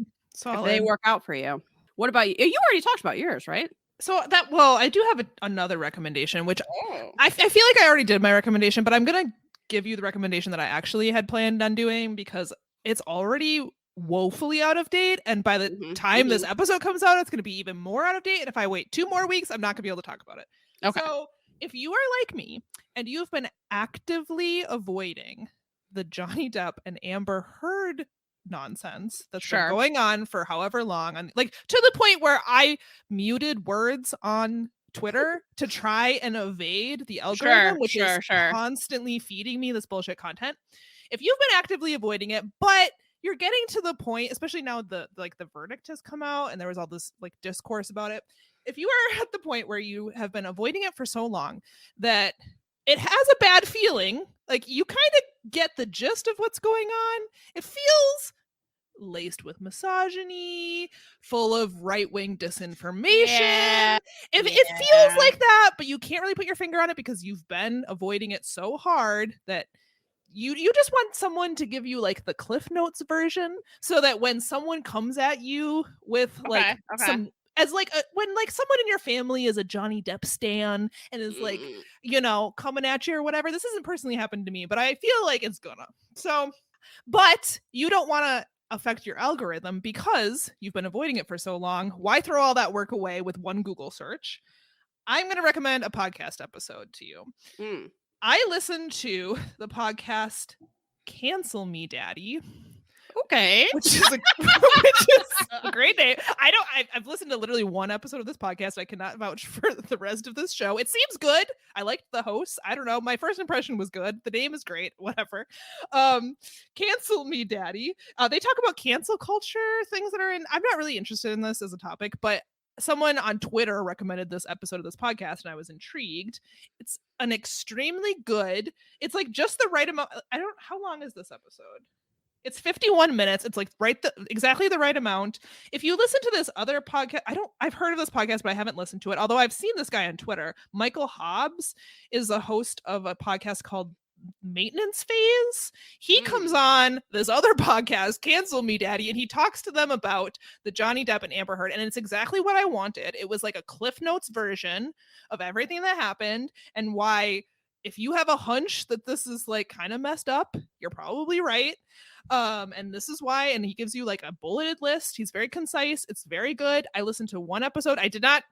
if they work out for you. What about you? You already talked about yours, right? So I do have another recommendation, which Oh. I feel like I already did my recommendation, but I'm going to give you the recommendation that I actually had planned on doing because it's already woefully out of date. And by the time this episode comes out, it's going to be even more out of date. And if I wait 2 more weeks, I'm not going to be able to talk about it. Okay. So if you are like me and you've been actively avoiding the Johnny Depp and Amber Heard nonsense that's been going on for however long, and like to the point where I muted words on Twitter to try and evade the algorithm, which is constantly feeding me this bullshit content. If you've been actively avoiding it, but you're getting to the point, especially now the verdict has come out and there was all this like discourse about it. If you are at the point where you have been avoiding it for so long that it has a bad feeling, like you kind of get the gist of what's going on, it feels laced with misogyny, full of right-wing disinformation. It feels like that, but you can't really put your finger on it because you've been avoiding it so hard that you just want someone to give you like the Cliff Notes version, so that when someone comes at you with some as like when like someone in your family is a Johnny Depp stan and is like, you know, coming at you or whatever. This hasn't personally happened to me, but I feel like it's gonna. So, but you don't want to affect your algorithm because you've been avoiding it for so long. Why throw all that work away with one Google search? I'm going to recommend a podcast episode to you. I listened to the podcast Cancel Me Daddy. Okay. Which is a great name. I've listened to literally one episode of this podcast. I cannot vouch for the rest of this show. It seems good. I liked the hosts. I don't know. My first impression was good. The name is great. Whatever. Cancel Me Daddy. They talk about cancel culture, things that are in. I'm not really interested in this as a topic, but someone on Twitter recommended this episode of this podcast and I was intrigued. It's an extremely good. It's like just the right amount. How long is this episode? It's 51 minutes. It's like exactly the right amount. If you listen to this other podcast, I've heard of this podcast, but I haven't listened to it. Although I've seen this guy on Twitter. Michael Hobbs is a host of a podcast called Maintenance Phase. He comes on this other podcast, Cancel Me Daddy, and he talks to them about the Johnny Depp and Amber Heard. And it's exactly what I wanted. It was like a Cliff Notes version of everything that happened and why, if you have a hunch that this is like kind of messed up, you're probably right. And this is why, and he gives you like a bulleted list. He's very concise. It's very good. I listened to one episode. I'm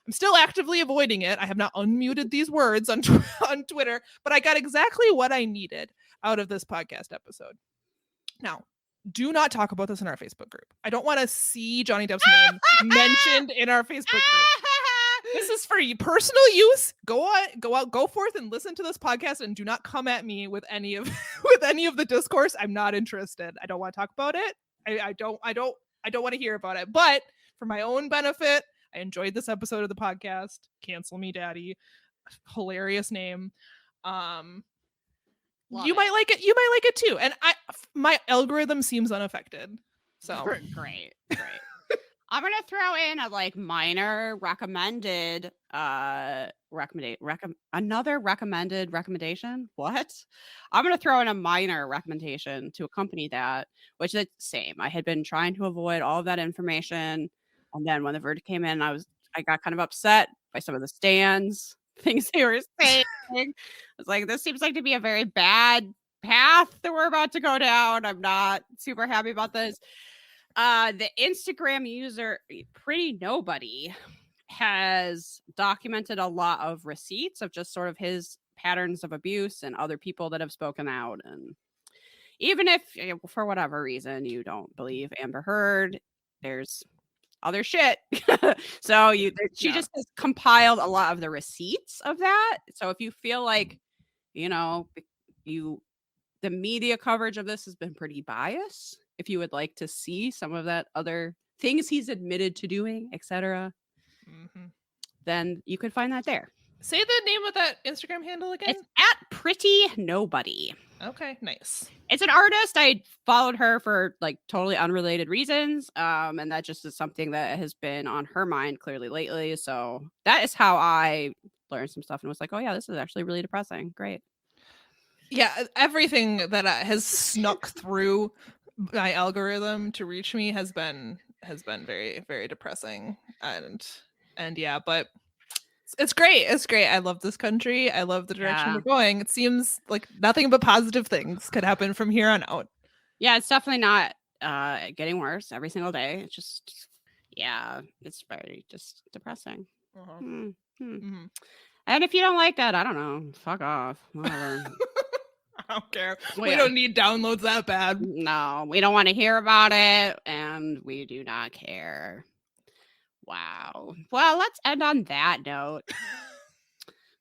still actively avoiding it. I have not unmuted these words on Twitter, but I got exactly what I needed out of this podcast episode. Now, do not talk about this in our Facebook group. I don't want to see Johnny Depp's name mentioned in our Facebook group. This is for personal use. Go forth and listen to this podcast, and do not come at me with any of the discourse. I'm not interested. I don't want to talk about it. I don't want to hear about it. But for my own benefit, I enjoyed this episode of the podcast. Cancel Me Daddy. Hilarious name. You might like it. You might like it too. And my algorithm seems unaffected. So great. I'm gonna throw in a like minor recommended another recommended recommendation. What? I'm gonna throw in a minor recommendation to accompany that, which is the same. I had been trying to avoid all of that information, and then when the verdict came in, I got kind of upset by some of the stands, things they were saying. I was like, this seems like to be a very bad path that we're about to go down. I'm not super happy about this. The Instagram user Pretty Nobody has documented a lot of receipts of just sort of his patterns of abuse and other people that have spoken out. And even if for whatever reason you don't believe Amber Heard, there's other shit. So she just has compiled a lot of the receipts of that. So if you feel like, the media coverage of this has been pretty biased, if you would like to see some of that other things he's admitted to doing, etc., then you could find that there. Say the name of that Instagram handle again. It's at Pretty Nobody. Okay, nice. It's an artist. I followed her for like totally unrelated reasons. And that just is something that has been on her mind clearly lately. So that is how I learned some stuff and was like, oh yeah, this is actually really depressing. Great. Yeah, everything that has snuck through my algorithm to reach me has been has been very, very depressing. And yeah, but it's great. It's great. I love this country. I love the direction we're going. It seems like nothing but positive things could happen from here on out. Yeah, it's definitely not getting worse every single day. It's just, it's very just depressing. Mm-hmm. And if you don't like that, I don't know, fuck off. Whatever. I don't care. We don't need downloads that bad. No, we don't want to hear about it, and we do not care. Wow. Well, let's end on that note.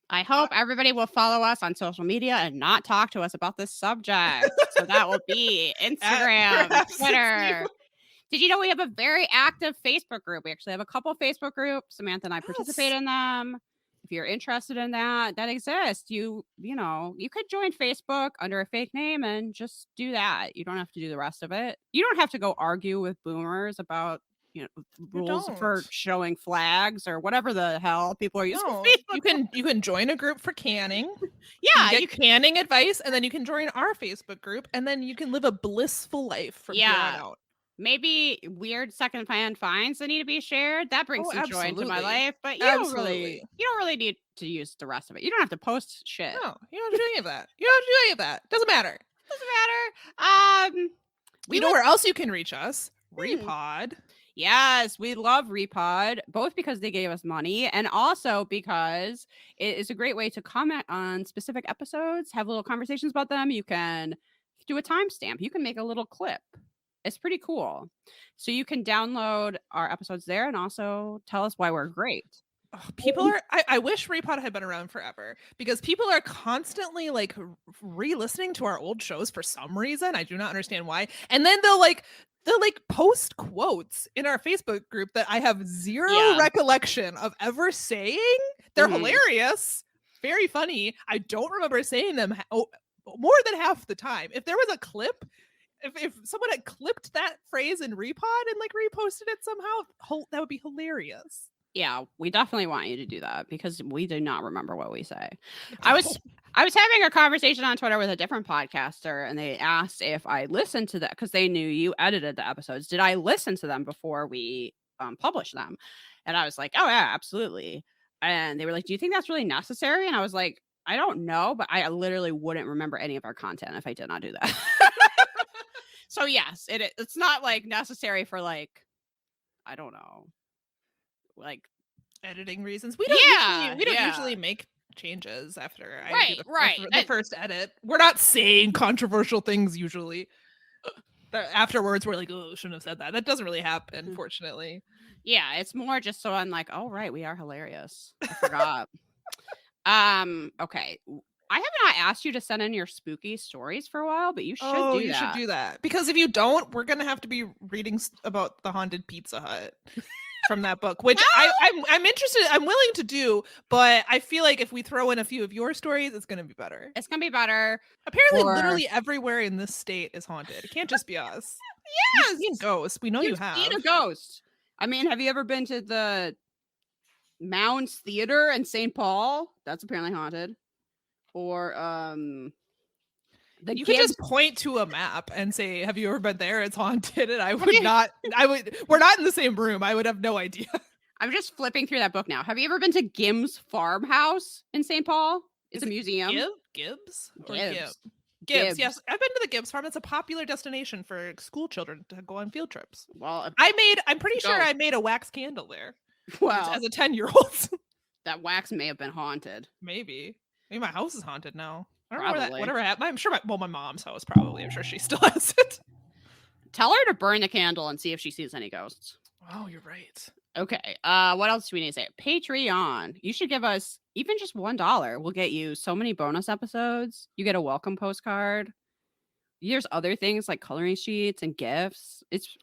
I hope everybody will follow us on social media and not talk to us about this subject. So that will be Instagram, Twitter. Did you know we have a very active Facebook group? We actually have a couple Facebook groups. Samantha and I participate in them. If you're interested in that exists. You could join Facebook under a fake name and just do that. You don't have to do the rest of it. You don't have to go argue with boomers about rules for showing flags or whatever the hell people are using. You can join a group for canning. Yeah, you get canning advice, and then you can join our Facebook group, and then you can live a blissful life from here on out. Maybe weird secondhand finds that need to be shared. That brings some joy into my life, but you don't really need to use the rest of it. You don't have to post shit. No, you don't have to do any of that. You don't have to do any of that. Doesn't matter. We know where else you can reach us. Repod. Yes, we love Repod, both because they gave us money and also because it is a great way to comment on specific episodes, have little conversations about them. You can do a timestamp. You can make a little clip. It's pretty cool. So you can download our episodes there and also tell us why we're great. I wish Repod had been around forever because people are constantly like re-listening to our old shows for some reason. I do not understand why. And then they'll post quotes in our Facebook group that I have zero recollection of ever saying. They're hilarious, very funny. I don't remember saying them more than half the time. If there was a clip, if someone had clipped that phrase in Repod and like reposted it somehow, that would be hilarious. Yeah, we definitely want you to do that because we do not remember what we say. I was having a conversation on Twitter with a different podcaster, and they asked if I listened to that because they knew you edited the episodes. Did I listen to them before we published them? And I was like, oh yeah, absolutely. And they were like, do you think that's really necessary? And I was like, I don't know, but I literally wouldn't remember any of our content if I did not do that. So yes, it's not like necessary for like, I don't know, like editing reasons. We don't usually make changes after I do the first edit. We're not saying controversial things usually. Afterwards, we're like, oh, shouldn't have said that. That doesn't really happen, fortunately. Yeah, it's more just so I'm like, oh right, we are hilarious. I forgot. Okay. I have not asked you to send in your spooky stories for a while, but you should do that. You should do that. Because if you don't, we're going to have to be reading about the haunted Pizza Hut from that book, which I'm interested, I'm willing to do, but I feel like if we throw in a few of your stories, it's going to be better. It's going to be better. Apparently, literally everywhere in this state is haunted. It can't just be us. Yes! You've seen ghosts. We know you have. You've seen a ghost. I mean, have you ever been to the Mounds Theater in St. Paul? That's apparently haunted. Or you could just point to a map and say, have you ever been there? It's haunted. And we're not in the same room. I would have no idea. I'm just flipping through that book now. Have you ever been to Gibbs Farmhouse in St. Paul? It's a museum. Gibbs? Gibbs. Yes, I've been to the Gibbs farm. It's a popular destination for school children to go on field trips. Well, I'm pretty sure I made a wax candle there. Well, as a 10-year-old. That wax may have been haunted. Maybe my house is haunted now. I don't know whatever happened. I'm sure my mom's house probably. I'm sure she still has it. Tell her to burn the candle and see if she sees any ghosts. Oh, you're right. Okay. What else do we need to say? Patreon. You should give us even just $1. We'll get you so many bonus episodes. You get a welcome postcard. There's other things like coloring sheets and gifts. It's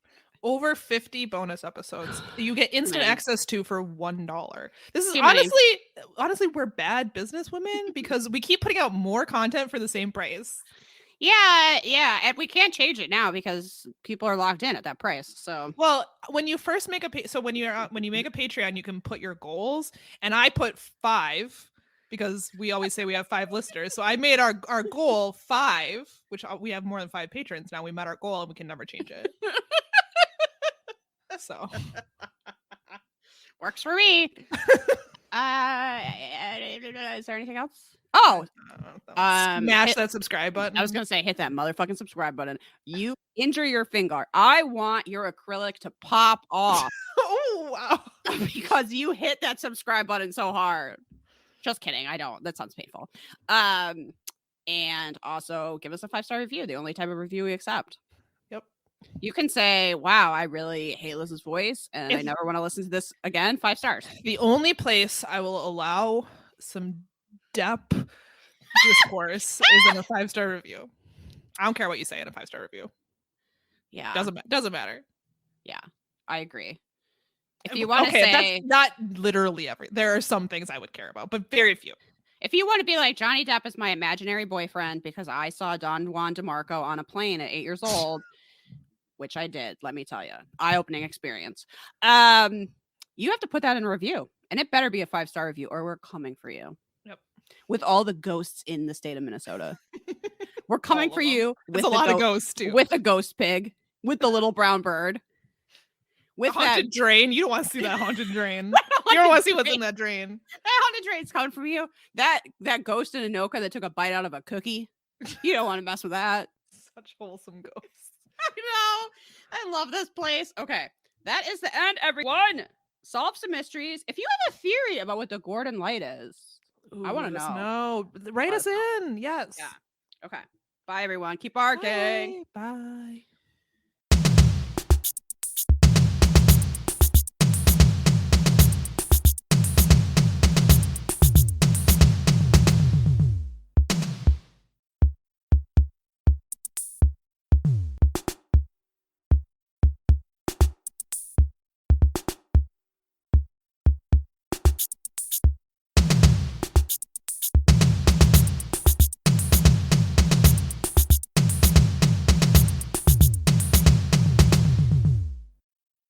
over 50 bonus episodes you get instant access to for $1. This is honestly, we're bad business women because we keep putting out more content for the same price. Yeah, and we can't change it now because people are locked in at that price. So, well, when you first make when you make a Patreon, you can put your goals, and I put 5 because we always say we have 5 listeners. So I made our goal 5, which we have more than 5 patrons now. We met our goal, and we can never change it. So works for me. Is there anything else? Oh, smash that subscribe button. I was gonna say hit that motherfucking subscribe button. You injure your finger. I want your acrylic to pop off. Oh wow! Because you hit that subscribe button so hard. Just kidding. I don't. That sounds painful. And also give us a 5-star review. The only type of review we accept. Yep. You can say, "Wow, I really hate Liz's voice, and I never want to listen to this again." 5 stars. The only place I will allow some depth discourse is in a 5-star review. I don't care what you say in a 5-star review. Yeah, doesn't matter. Yeah, I agree. If you want to say, that's not literally there are some things I would care about, but very few. If you want to be like, Johnny Depp is my imaginary boyfriend because I saw Don Juan DeMarco on a plane at 8 years old, which I did, let me tell you, eye-opening experience. You have to put that in a review, and it better be a 5-star review, or we're coming for you. Yep. With all the ghosts in the state of Minnesota, we're coming for you. With a lot of ghosts too. With a ghost pig, with the little brown bird. With the haunted drain. You don't want to see that haunted drain. You don't want to see what's in that drain. That haunted drain's coming from you. That ghost in Anoka that took a bite out of a cookie. You don't want to mess with that. Such wholesome ghosts. I know. I love this place. Okay. That is the end, everyone. Solve some mysteries. If you have a theory about what the Gordon light is, I want to know. No. Write us in. Yes. Yeah. Okay. Bye, everyone. Keep barking. Bye.